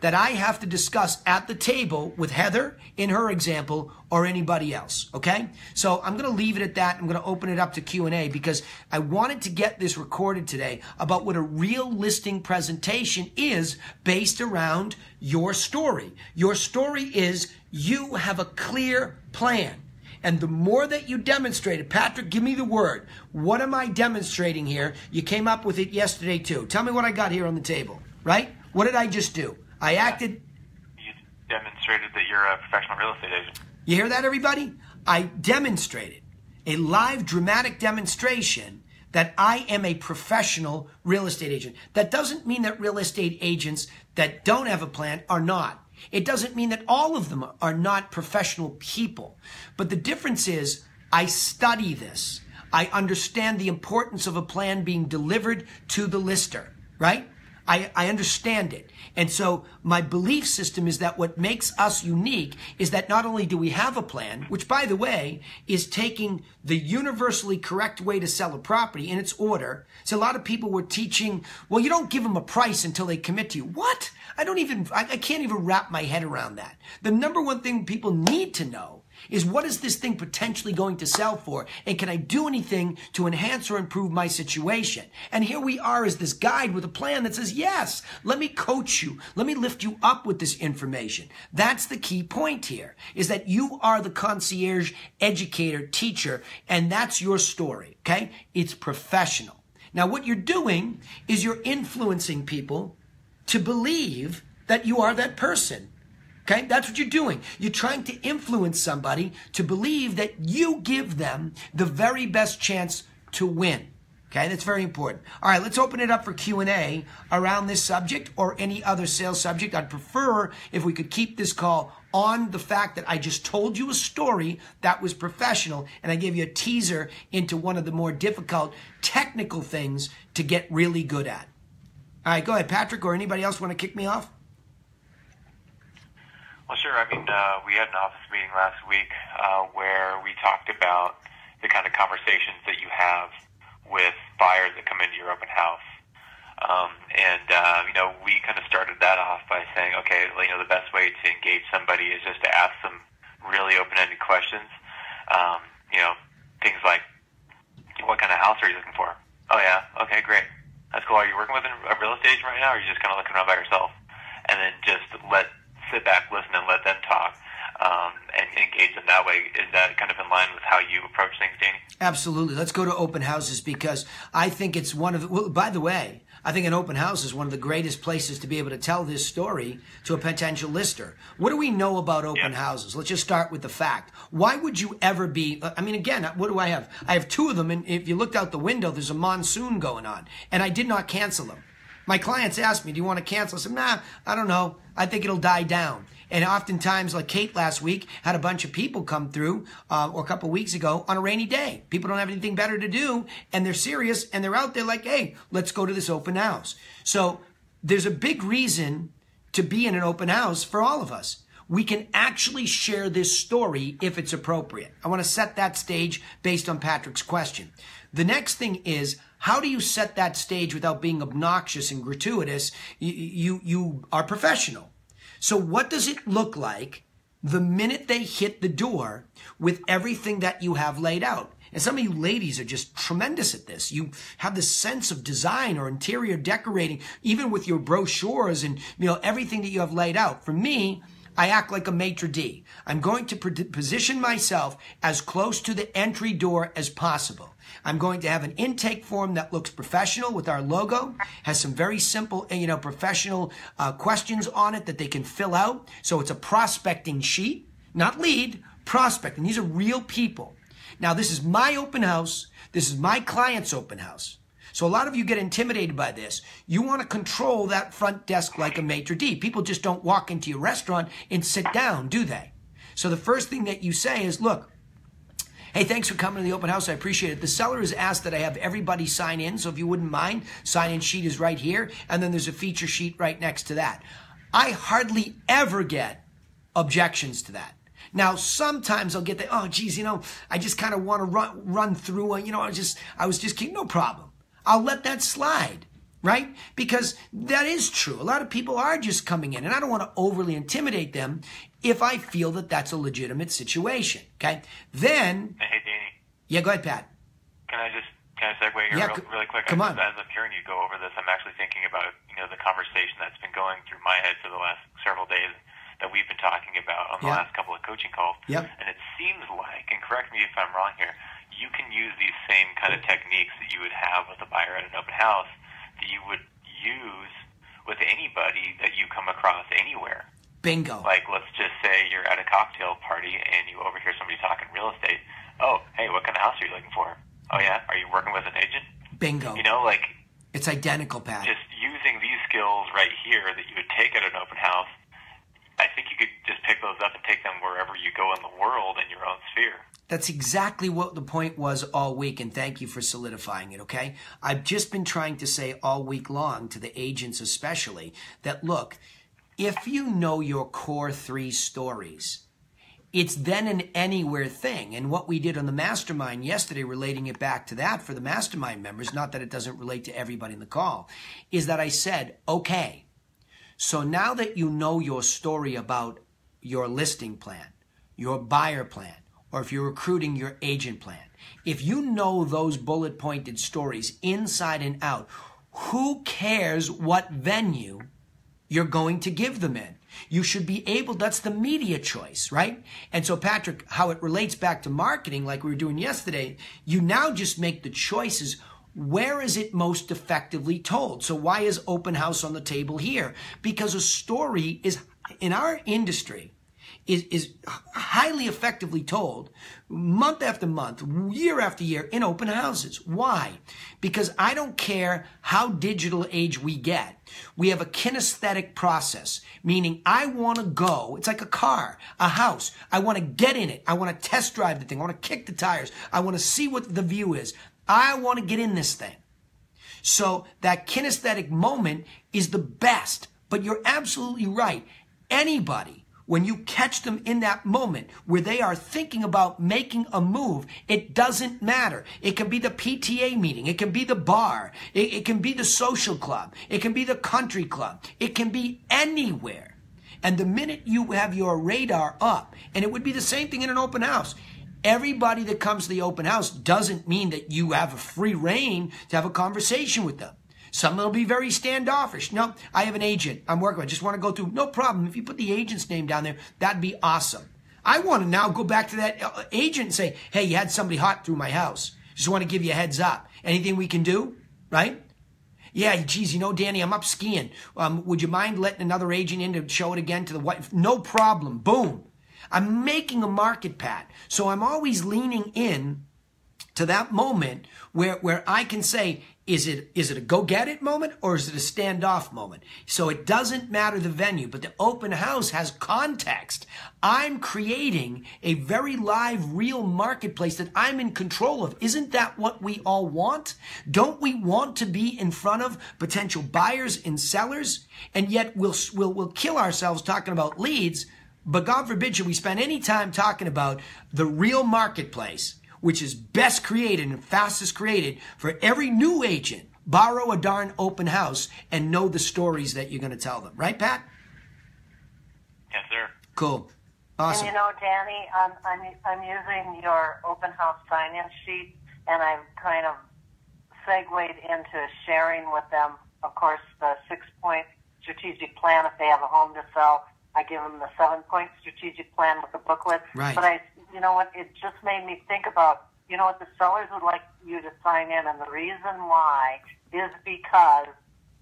that I have to discuss at the table with Heather in her example or anybody else, okay? So I'm going to leave it at that. I'm going to open it up to Q&A because I wanted to get this recorded today about what a real listing presentation is based around your story. Your story is you have a clear plan. And the more that you demonstrate it, Patrick, give me the word. What am I demonstrating here? You came up with it yesterday too. Tell me what I got here on the table, right? What did I just do? I acted. You demonstrated that you're a professional real estate agent. You hear that, everybody? I demonstrated a live dramatic demonstration that I am a professional real estate agent. That doesn't mean that real estate agents that don't have a plan are not. It doesn't mean that all of them are not professional people. But the difference is I study this. I understand the importance of a plan being delivered to the lister, right? I understand it. And so my belief system is that what makes us unique is that not only do we have a plan, which by the way is taking the universally correct way to sell a property in its order. So a lot of people were teaching, well, you don't give them a price until they commit to you. What? I can't even wrap my head around that. The number one thing people need to know is what is this thing potentially going to sell for? And can I do anything to enhance or improve my situation? And here we are as this guide with a plan that says, yes, let me coach you. Let me lift you up with this information. That's the key point here, is that you are the concierge, educator, teacher, and that's your story, okay? It's professional. Now, what you're doing is you're influencing people to believe that you are that person. Okay, that's what you're doing. You're trying to influence somebody to believe that you give them the very best chance to win. Okay, that's very important. All right, let's open it up for Q&A around this subject or any other sales subject. I'd prefer if we could keep this call on the fact that I just told you a story that was professional and I gave you a teaser into one of the more difficult technical things to get really good at. All right, go ahead, Patrick, or anybody else want to kick me off? Well, sure. I mean, we had an office meeting last week where we talked about the kind of conversations that you have with buyers that come into your open house. We kind of started that off by saying, okay, the best way to engage somebody is just to ask them really open-ended questions. Things like, what kind of house are you looking for? Oh, yeah. Okay, great. That's cool. Are you working with a real estate agent right now, or are you just kind of looking around by yourself? And then just sit back, listen, and let them talk and engage them that way. Is that kind of in line with how you approach things, Danny? Absolutely. Let's go to open houses because I think it's one of the, well, by the way, I think an open house is one of the greatest places to be able to tell this story to a potential lister. What do we know about open houses? Let's just start with the fact. Why would you ever be, I mean, again, what do I have? I have two of them, and if you looked out the window, there's a monsoon going on, and I did not cancel them. My clients ask me, do you want to cancel? I said, nah, I don't know. I think it'll die down. And oftentimes, like Kate last week, had a bunch of people come through, or a couple of weeks ago, on a rainy day. People don't have anything better to do, and they're serious, and they're out there like, hey, let's go to this open house. So there's a big reason to be in an open house for all of us. we can actually share this story if it's appropriate. I want to set that stage based on Patrick's question. The next thing is, how do you set that stage without being obnoxious and gratuitous? You are professional. So what does it look like the minute they hit the door with everything that you have laid out? And some of you ladies are just tremendous at this. You have this sense of design or interior decorating, even with your brochures and everything that you have laid out. For me, I act like a maitre d'. I'm going to position myself as close to the entry door as possible. I'm going to have an intake form that looks professional with our logo, has some very simple, professional questions on it that they can fill out. So it's a prospecting sheet, not lead, prospect. And these are real people. Now, this is my open house. This is my client's open house. So a lot of you get intimidated by this. You want to control that front desk like a maitre d'. People just don't walk into your restaurant and sit down, do they? So the first thing that you say is, look, hey, thanks for coming to the open house. I appreciate it. The seller has asked that I have everybody sign in. So if you wouldn't mind, sign-in sheet is right here. And then there's a feature sheet right next to that. I hardly ever get objections to that. Now, sometimes I'll get the, oh, geez, I just kind of want to run through, I was just kidding. No problem. I'll let that slide, right? Because that is true. A lot of people are just coming in, and I don't want to overly intimidate them if I feel that that's a legitimate situation, okay? Then, hey, Danny. Yeah, go ahead, Pat. Can I segue here really quick? Come on. As I'm hearing you go over this, I'm actually thinking about, the conversation that's been going through my head for the last several days that we've been talking about on the last couple of coaching calls. Yep. And it seems like, and correct me if I'm wrong here, you can use these same kind of techniques that you would have with a buyer at an open house that you would use with anybody that you come across anywhere. Bingo. Like, let's just say you're at a cocktail party and you overhear somebody talking real estate. Oh, hey, what kind of house are you looking for? Oh, yeah? Are you working with an agent? Bingo. It's identical, Pat. Just using these skills right here that you would take at an open house, I think you could just pick those up and take them wherever you go in the world in your own sphere. That's exactly what the point was all week, and thank you for solidifying it, okay? I've just been trying to say all week long to the agents especially that, look, if you know your core 3 stories, it's then an anywhere thing. And what we did on the mastermind yesterday, relating it back to that for the mastermind members, not that it doesn't relate to everybody in the call, is that I said, okay, so now that you know your story about your listing plan, your buyer plan, or if you're recruiting your agent plan, if you know those bullet pointed stories inside and out, who cares what venue you're going to give them in? You should be able, that's the media choice, right? And so, Patrick, how it relates back to marketing, like we were doing yesterday, you now just make the choices. Where is it most effectively told? So why is open house on the table here? Because a story is, in our industry, is highly effectively told month after month, year after year in open houses. Why? Because I don't care how digital age we get. We have a kinesthetic process, meaning I want to go. It's like a car, a house. I want to get in it. I want to test drive the thing. I want to kick the tires. I want to see what the view is. I want to get in this thing. So that kinesthetic moment is the best. But you're absolutely right. Anybody, when you catch them in that moment where they are thinking about making a move, it doesn't matter. It can be the PTA meeting. It can be the bar. It can be the social club. It can be the country club. It can be anywhere. And the minute you have your radar up, and it would be the same thing in an open house. Everybody that comes to the open house doesn't mean that you have a free reign to have a conversation with them. Some will be very standoffish. No, I have an agent I'm working with. I just want to go through. No problem. If you put the agent's name down there, that'd be awesome. I want to now go back to that agent and say, hey, you had somebody hot through my house. Just want to give you a heads up. Anything we can do? Right? Yeah, geez, Danny, I'm up skiing. Would you mind letting another agent in to show it again to the wife? No problem. Boom. I'm making a market, Pat. So I'm always leaning in to that moment where I can say, is it a go get it moment or is it a standoff moment? So it doesn't matter the venue, but the open house has context. I'm creating a very live, real marketplace that I'm in control of. Isn't that what we all want? Don't we want to be in front of potential buyers and sellers? And yet we'll kill ourselves talking about leads, But God forbid should we spend any time talking about the real marketplace, which is best created and fastest created for every new agent. Borrow a darn open house and know the stories that you're going to tell them. Right, Pat? Yes, sir. Cool. Awesome. And you know, Danny, I'm using your open house sign-in sheet, and I've kind of segued into sharing with them, of course, the 6-point strategic plan if they have a home to sell. I give them the 7-point strategic plan with the booklet. Right. But you know what, it just made me think about, you know what, the sellers would like you to sign in, and the reason why is because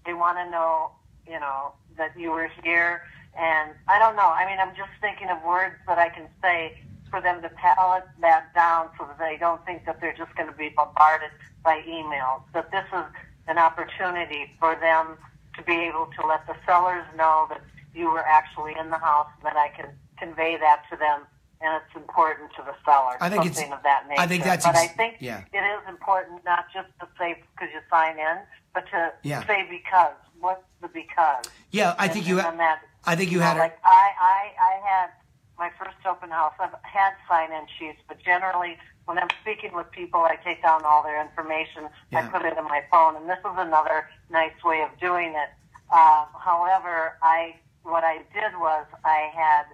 they want to know, you know, that you were here. And I don't know. I mean, I'm just thinking of words that I can say for them to palette that down so that they don't think that they're just going to be bombarded by emails. That this is an opportunity for them to be able to let the sellers know that you were actually in the house, that I can convey that to them, and it's important to the seller. I think something of that nature. I think that's. But I think yeah. it is important not just to say because you sign in, but to Yeah. say because. What's the because? Yeah, I think you. I think you had. Like I had my first open house. I've had sign-in sheets, but generally when I'm speaking with people, I take down all their information. Yeah. I put it in my phone, and this is another nice way of doing it. However, what I did was I had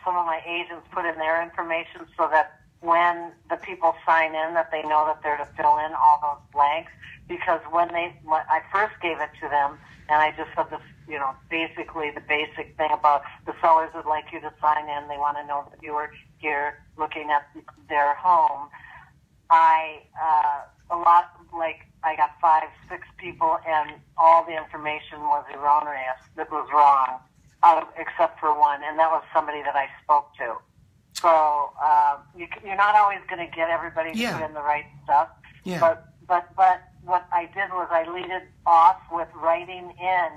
some of my agents put in their information so that when the people sign in, that they know that they're to fill in all those blanks. Because when I first gave it to them, and I just said this, you know, basically the basic thing about the sellers would like you to sign in. They want to know that you were here looking at their home. I got 5, 6 people, and all the information was erroneous. That was wrong, except for one, and that was somebody that I spoke to. So you're not always going to get everybody to put in the right stuff. Yeah. But what I did was I lead it off with writing in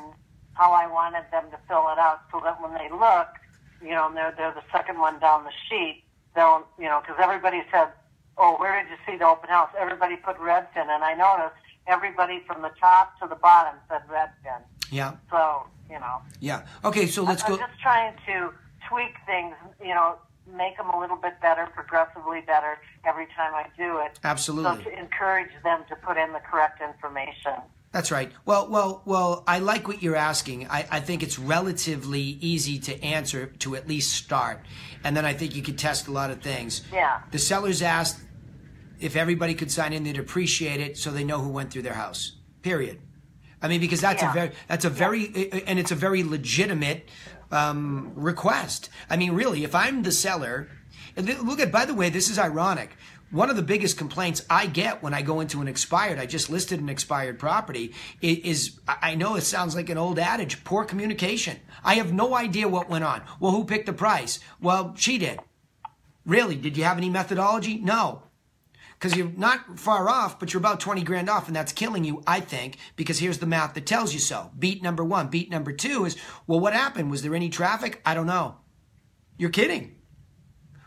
how I wanted them to fill it out, so that when they look, you know, and they're the second one down the sheet, they'll, you know, because everybody said, oh, where did you see the open house? Everybody put Redfin, and I noticed everybody from the top to the bottom said Redfin. Yeah. So, you know. Yeah. Okay, so let's go. I'm just trying to tweak things, you know, make them a little bit better, progressively better every time I do it. Absolutely. So to encourage them to put in the correct information. That's right. Well, I like what you're asking. I think it's relatively easy to answer to at least start. And then I think you could test a lot of things. Yeah. The sellers asked if everybody could sign in, they'd appreciate it so they know who went through their house. Period. I mean, because that's a very legitimate request. I mean, really, if I'm the seller, and look at, by the way, this is ironic. One of the biggest complaints I get when I go into an expired, I just listed an expired property, is I know it sounds like an old adage, poor communication. I have no idea what went on. Well, who picked the price? Well, she did. Really? Did you have any methodology? No. Because you're not far off, but you're about 20 grand off, and that's killing you, I think, because here's the math that tells you so. Beat number 1. Beat number 2 is, well, what happened? Was there any traffic? I don't know. You're kidding.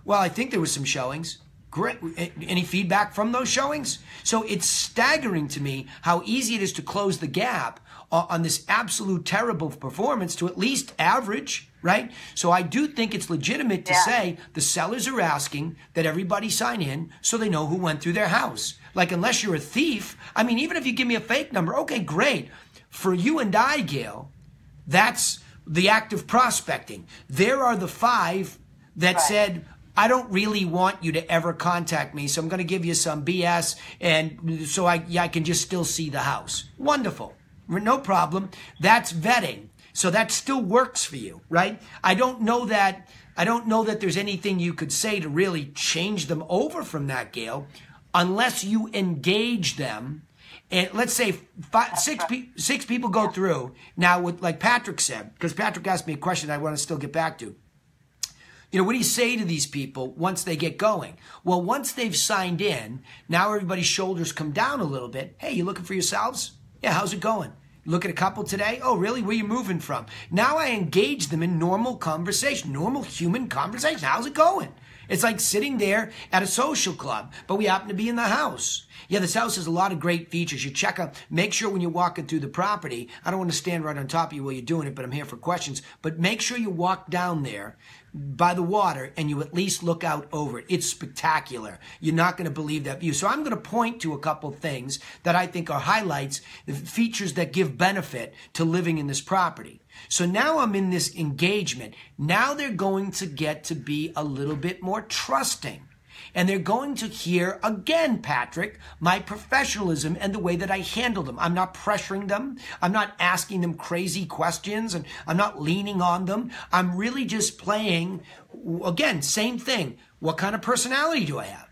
Well, I think there was some showings. Great. Any feedback from those showings? So it's staggering to me how easy it is to close the gap on this absolute terrible performance to at least average, right? So I do think it's legitimate to say the sellers are asking that everybody sign in so they know who went through their house. Like, unless you're a thief, I mean, even if you give me a fake number, okay, great. For you and I, Gail, that's the act of prospecting. There are the 5 that said, I don't really want you to ever contact me, so I'm going to give you some BS, and so I can just still see the house. Wonderful. No problem. That's vetting. So that still works for you, right? I don't know that there's anything you could say to really change them over from that, Gail, unless you engage them. And let's say 6 people go through. Now, like Patrick said, because Patrick asked me a question I want to still get back to. You know, what do you say to these people once they get going? Well, once they've signed in, now everybody's shoulders come down a little bit. Hey, you looking for yourselves? Yeah, how's it going? You look at a couple today? Oh, really? Where you moving from? Now I engage them in normal conversation, normal human conversation. How's it going? It's like sitting there at a social club, but we happen to be in the house. Yeah, this house has a lot of great features. You check out, make sure when you're walking through the property, I don't want to stand right on top of you while you're doing it, but I'm here for questions, but make sure you walk down there by the water and you at least look out over it. It's spectacular. You're not going to believe that view. So I'm going to point to a couple of things that I think are highlights, the features that give benefit to living in this property. So now I'm in this engagement. Now they're going to get to be a little bit more trusting. And they're going to hear, again, Patrick, my professionalism and the way that I handle them. I'm not pressuring them. I'm not asking them crazy questions, and I'm not leaning on them. I'm really just playing, again, same thing. What kind of personality do I have?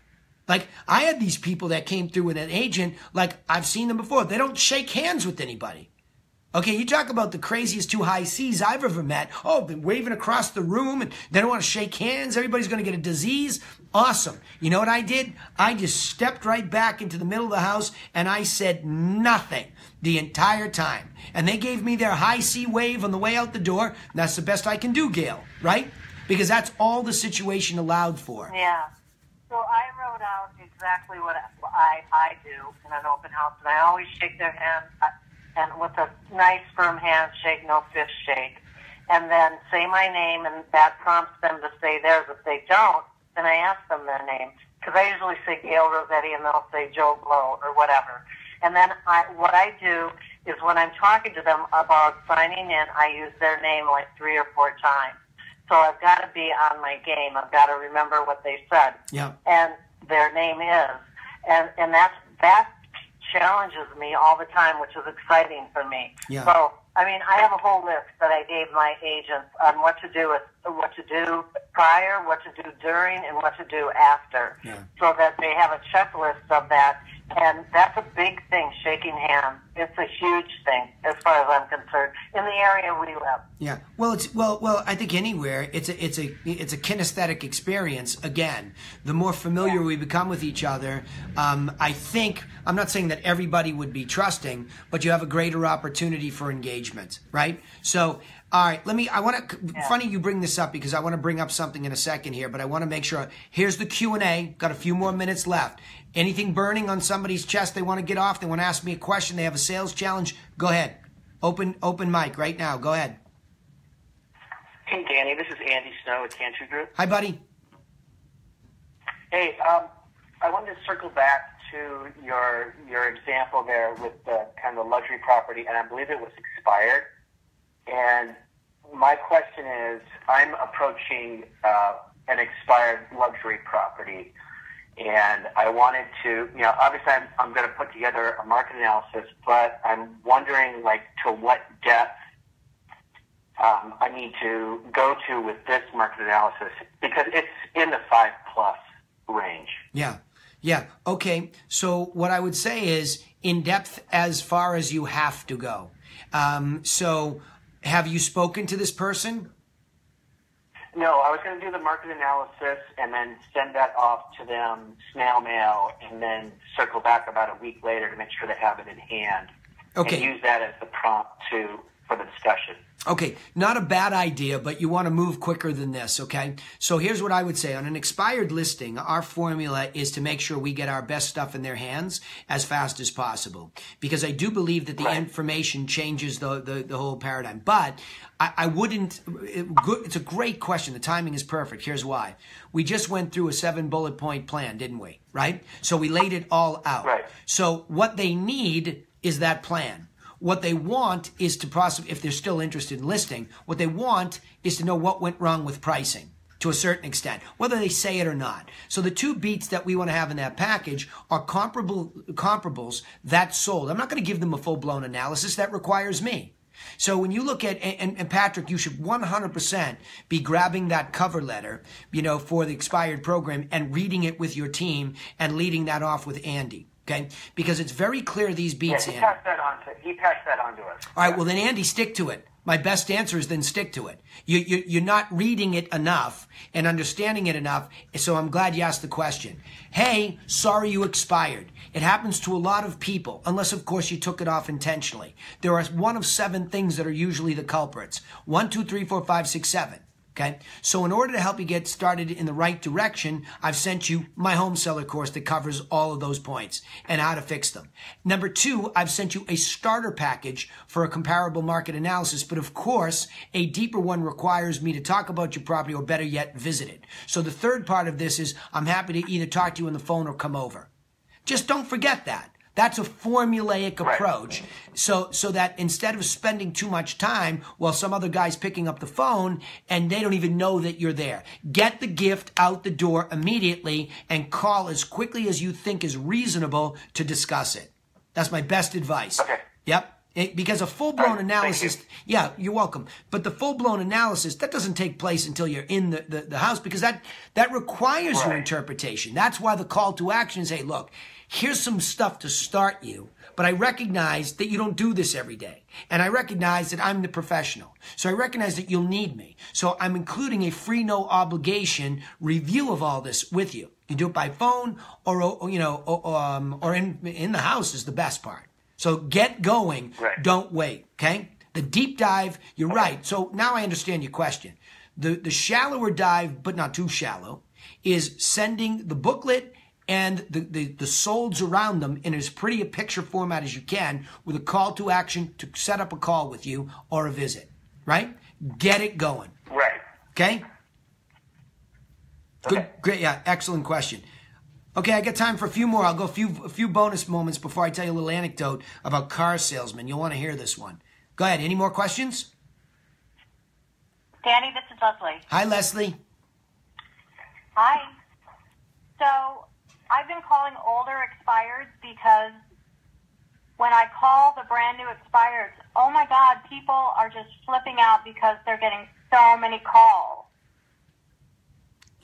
Like, I had these people that came through with an agent, like, I've seen them before. They don't shake hands with anybody. Okay, you talk about the craziest two high C's I've ever met. Oh, been waving across the room and they don't want to shake hands. Everybody's going to get a disease. Awesome. You know what I did? I just stepped right back into the middle of the house and I said nothing the entire time. And they gave me their high C wave on the way out the door. And that's the best I can do, Gail, right? Because that's all the situation allowed for. Yeah. So I wrote out exactly what I do in an open house, and I always shake their hand. And with a nice firm handshake, no fist shake, and then say my name, and that prompts them to say theirs. If they don't, then I ask them their name, because I usually say Gail Rossetti, and they'll say Joe Blow or whatever. And then what I do is when I'm talking to them about signing in, I use their name like 3 or 4 times. So I've got to be on my game. I've got to remember what they said. Yeah. And their name is, and that challenges me all the time, which is exciting for me. Yeah. So, I mean, I have a whole list that I gave my agents on what to do prior, what to do during, and what to do after, so that they have a checklist of that. And that's a big thing, shaking hands. It's a huge thing as far as I'm concerned in the area we live. Yeah. Well, I think anywhere it's a kinesthetic experience. Again, the more familiar we become with each other, I think, I'm not saying that everybody would be trusting, but you have a greater opportunity for engagement, right? So, all right, funny you bring this up, because I want to bring up something in a second here, but I want to make sure, here's the Q&A, got a few more minutes left. Anything burning on somebody's chest they want to get off, they want to ask me a question, they have a sales challenge, go ahead. Open mic right now, go ahead. Hey, Danny, this is Andy Snow with Cantu Group. Hi, buddy. Hey, I wanted to circle back to your example there with the kind of luxury property, and I believe it was expired. And my question is, I'm approaching an expired luxury property, and I wanted to, obviously I'm going to put together a market analysis, but I'm wondering, like, to what depth I need to go to with this market analysis, because it's in the 5+ range. Yeah. Okay. So what I would say is in depth as far as you have to go. So have you spoken to this person? No, I was going to do the market analysis and then send that off to them, snail mail, and then circle back about a week later to make sure they have it in hand. Okay. And use that as the prompt for the discussion. Okay, not a bad idea, but you want to move quicker than this, okay? So here's what I would say. On an expired listing, our formula is to make sure we get our best stuff in their hands as fast as possible, because I do believe that the information changes the whole paradigm. But I wouldn't, it's a great question. The timing is perfect. Here's why. We just went through a 7-bullet point plan, didn't we? Right? So we laid it all out. Right. So what they need is that plan. What they want is to possibly, if they're still interested in listing, what they want is to know what went wrong with pricing to a certain extent, whether they say it or not. So the 2 beats that we want to have in that package are comparables that sold. I'm not going to give them a full-blown analysis. That requires me. So when you look at, and Patrick, you should 100% be grabbing that cover letter, for the expired program and reading it with your team and leading that off with Andy. Okay, because it's very clear these beats. Yeah, he passed that on to us. All right, well then, Andy, stick to it. My best answer is then stick to it. You're not reading it enough and understanding it enough, so I'm glad you asked the question. Hey, sorry you expired. It happens to a lot of people, unless, of course, you took it off intentionally. There are 1 of 7 things that are usually the culprits. 1, 2, 3, 4, 5, 6, 7. Okay, so in order to help you get started in the right direction, I've sent you my home seller course that covers all of those points and how to fix them. Number two, I've sent you a starter package for a comparable market analysis, but of course, a deeper one requires me to talk about your property or better yet, visit it. So the third part of this is I'm happy to either talk to you on the phone or come over. Just don't forget that. That's a formulaic approach. So that instead of spending too much time while some other guy's picking up the phone and they don't even know that you're there, get the gift out the door immediately and call as quickly as you think is reasonable to discuss it. That's my best advice. Okay. Yep. Because a full-blown analysis, yeah, you're welcome. But the full-blown analysis, that doesn't take place until you're in the house because that requires your interpretation. That's why the call to action is, hey, look, here's some stuff to start you, but I recognize that you don't do this every day. And I recognize that I'm the professional. So I recognize that you'll need me. So I'm including a free, no obligation review of all this with you. You do it by phone or in the house is the best part. So get going. Don't wait. Okay. The deep dive, you're right. So now I understand your question. The shallower dive, but not too shallow, is sending the booklet and the solds around them in as pretty a picture format as you can with a call to action to set up a call with you or a visit, right? Get it going. Right. Okay? Good, great, yeah, excellent question. Okay, I got time for a few more. I'll go a few bonus moments before I tell you a little anecdote about car salesmen. You'll want to hear this one. Go ahead. Any more questions? Danny, this is Leslie. Hi, Leslie. Hi. So I've been calling older expireds because when I call the brand new expireds, oh my God, people are just flipping out because they're getting so many calls.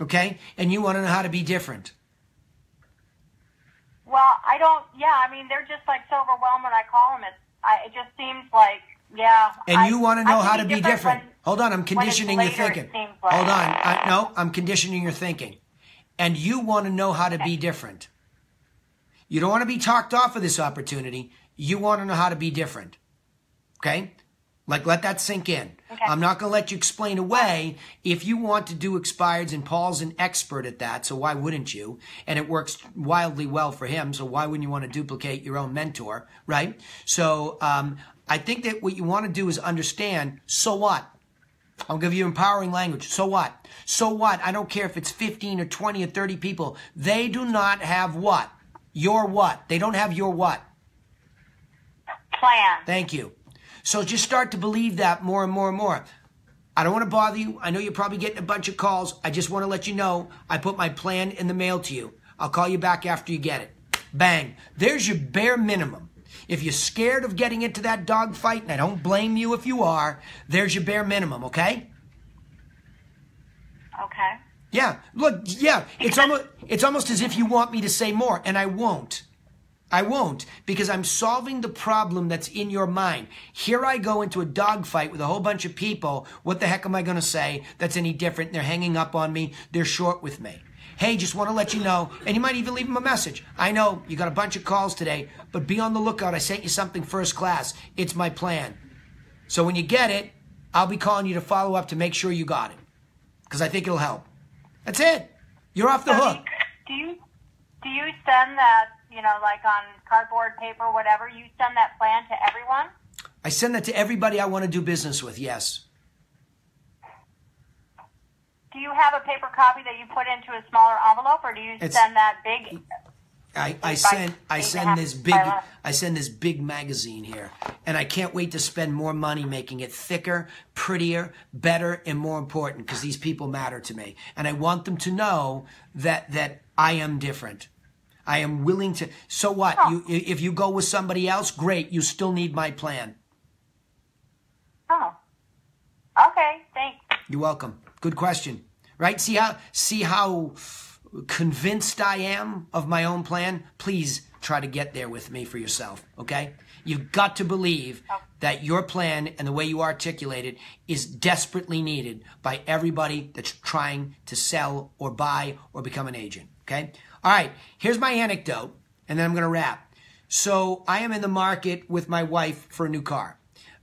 Okay, and you want to know how to be different. Well, they're just like so overwhelmed when I call them. It just seems like, yeah. And you want to know how to be different. Hold on, I'm conditioning your thinking. Hold on, I'm conditioning your thinking. And you want to know how to be different. You don't want to be talked off of this opportunity. You want to know how to be different. Okay? Like, let that sink in. Okay. I'm not going to let you explain away. If you want to do expireds, and Paul's an expert at that, so why wouldn't you? And it works wildly well for him, so why wouldn't you want to duplicate your own mentor, right? So I think that what you want to do is understand, so what? I'll give you empowering language. So what? So what? I don't care if it's 15 or 20 or 30 people. They do not have what? Your what? They don't have your what? Plan. Thank you. So just start to believe that more and more and more. I don't want to bother you. I know you're probably getting a bunch of calls. I just want to let you know I put my plan in the mail to you. I'll call you back after you get it. Bang. There's your bare minimum. If you're scared of getting into that dogfight, and I don't blame you if you are, there's your bare minimum, okay? Okay. Yeah. Look, yeah, it's almost as if you want me to say more, and I won't. I won't, because I'm solving the problem that's in your mind. Here I go into a dogfight with a whole bunch of people. What the heck am I going to say that's any different? They're hanging up on me. They're short with me. Hey, just want to let you know, and you might even leave them a message. I know you got a bunch of calls today, but be on the lookout. I sent you something first class. It's my plan. So when you get it, I'll be calling you to follow up to make sure you got it, because I think it'll help. That's it. You're off the hook. Do you send that, like on cardboard paper, whatever, you send that plan to everyone? I send that to everybody I want to do business with, yes. Do you have a paper copy that you put into a smaller envelope, or do you send that big? I send this big magazine here, and I can't wait to spend more money making it thicker, prettier, better, and more important, because these people matter to me, and I want them to know that I am different. I am willing to. So what? Oh. If you go with somebody else, great. You still need my plan. Oh. Okay. Thanks. You're welcome. Good question. Right? See how convinced I am of my own plan? Please try to get there with me for yourself. Okay? You've got to believe that your plan and the way you articulate it is desperately needed by everybody that's trying to sell or buy or become an agent. Okay? All right, here's my anecdote, and then I'm going to wrap. So I am in the market with my wife for a new car.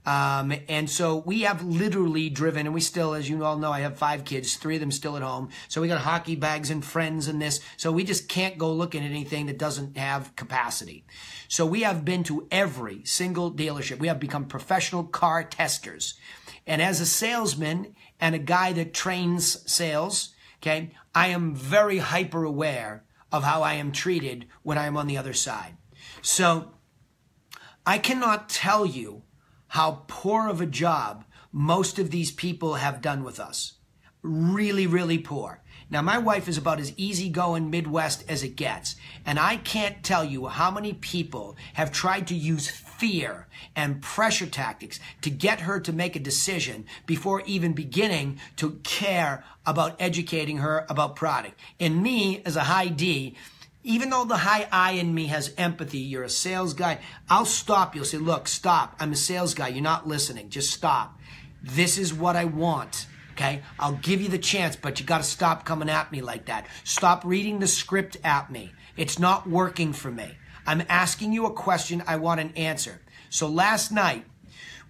And so we have literally driven, and we still, as you all know, I have 5 kids, 3 of them still at home. So we got hockey bags and friends and this. So we just can't go looking at anything that doesn't have capacity. So we have been to every single dealership. We have become professional car testers. And as a salesman and a guy that trains sales, okay, I am very hyper aware of how I am treated when I am on the other side. So I cannot tell you how poor of a job most of these people have done with us. Really, really poor. Now, my wife is about as easygoing Midwest as it gets. And I can't tell you how many people have tried to use fear and pressure tactics to get her to make a decision before even beginning to care about educating her about product. And me, as a high D, even though the high I in me has empathy, you're a sales guy, I'll stop you. I'll say, look, stop. I'm a sales guy. You're not listening. Just stop. This is what I want. Okay, I'll give you the chance, but you got to stop coming at me like that. Stop reading the script at me. It's not working for me. I'm asking you a question. I want an answer. So last night,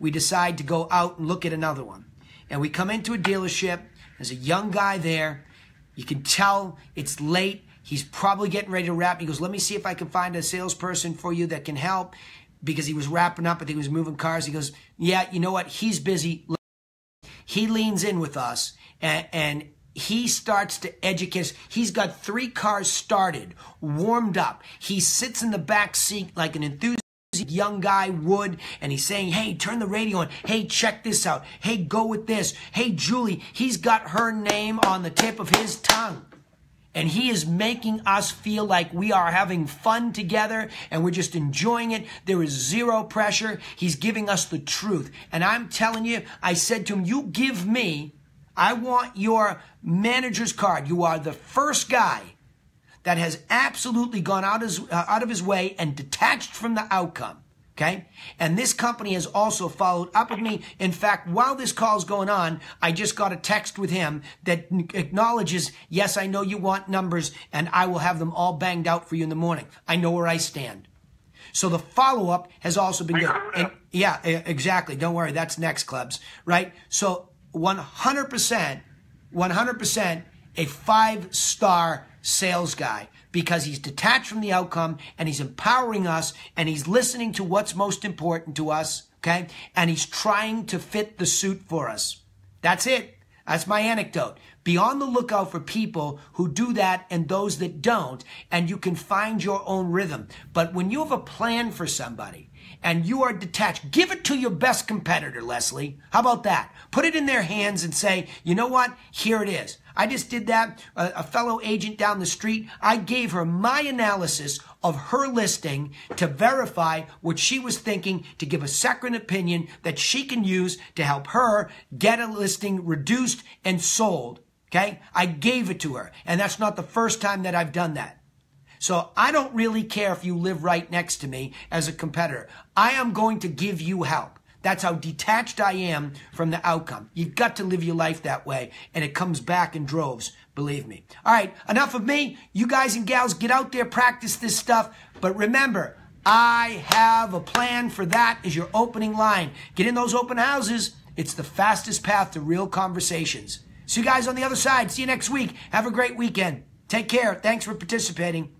we decide to go out and look at another one. And we come into a dealership. There's a young guy there. You can tell it's late. He's probably getting ready to wrap. He goes, let me see if I can find a salesperson for you that can help, because he was wrapping up. I think he was moving cars. He goes, yeah, you know what? He's busy. He leans in with us and he starts to educate us. He's got 3 cars started, warmed up. He sits in the back seat like an enthusiastic young guy would, and he's saying, hey, turn the radio on. Hey, check this out. Hey, go with this. Hey, Julie, he's got her name on the tip of his tongue. And he is making us feel like we are having fun together and we're just enjoying it. There is zero pressure. He's giving us the truth. And I'm telling you, I said to him, you give me, I want your manager's card. You are the first guy that has absolutely gone out of his way and detached from the outcome. Okay? And this company has also followed up with me. In fact, while this call is going on, I just got a text with him that acknowledges, yes, I know you want numbers, and I will have them all banged out for you in the morning. I know where I stand. So the follow-up has also been good. And yeah, exactly. Don't worry. That's next, clubs. Right? So 100%, a 5-star sales guy, because he's detached from the outcome and he's empowering us and he's listening to what's most important to us, okay? And he's trying to fit the suit for us. That's it. That's my anecdote. Be on the lookout for people who do that and those that don't, and you can find your own rhythm. But when you have a plan for somebody and you are detached, give it to your best competitor, Leslie. How about that? Put it in their hands and say, you know what? Here it is. I just did that. A fellow agent down the street, I gave her my analysis of her listing to verify what she was thinking, to give a second opinion that she can use to help her get a listing reduced and sold. Okay? I gave it to her. And that's not the first time that I've done that. So I don't really care if you live right next to me as a competitor. I am going to give you help. That's how detached I am from the outcome. You've got to live your life that way, and it comes back in droves, believe me. All right, enough of me. You guys and gals, get out there, practice this stuff. But remember, I have a plan for that as your opening line. Get in those open houses. It's the fastest path to real conversations. See you guys on the other side. See you next week. Have a great weekend. Take care. Thanks for participating.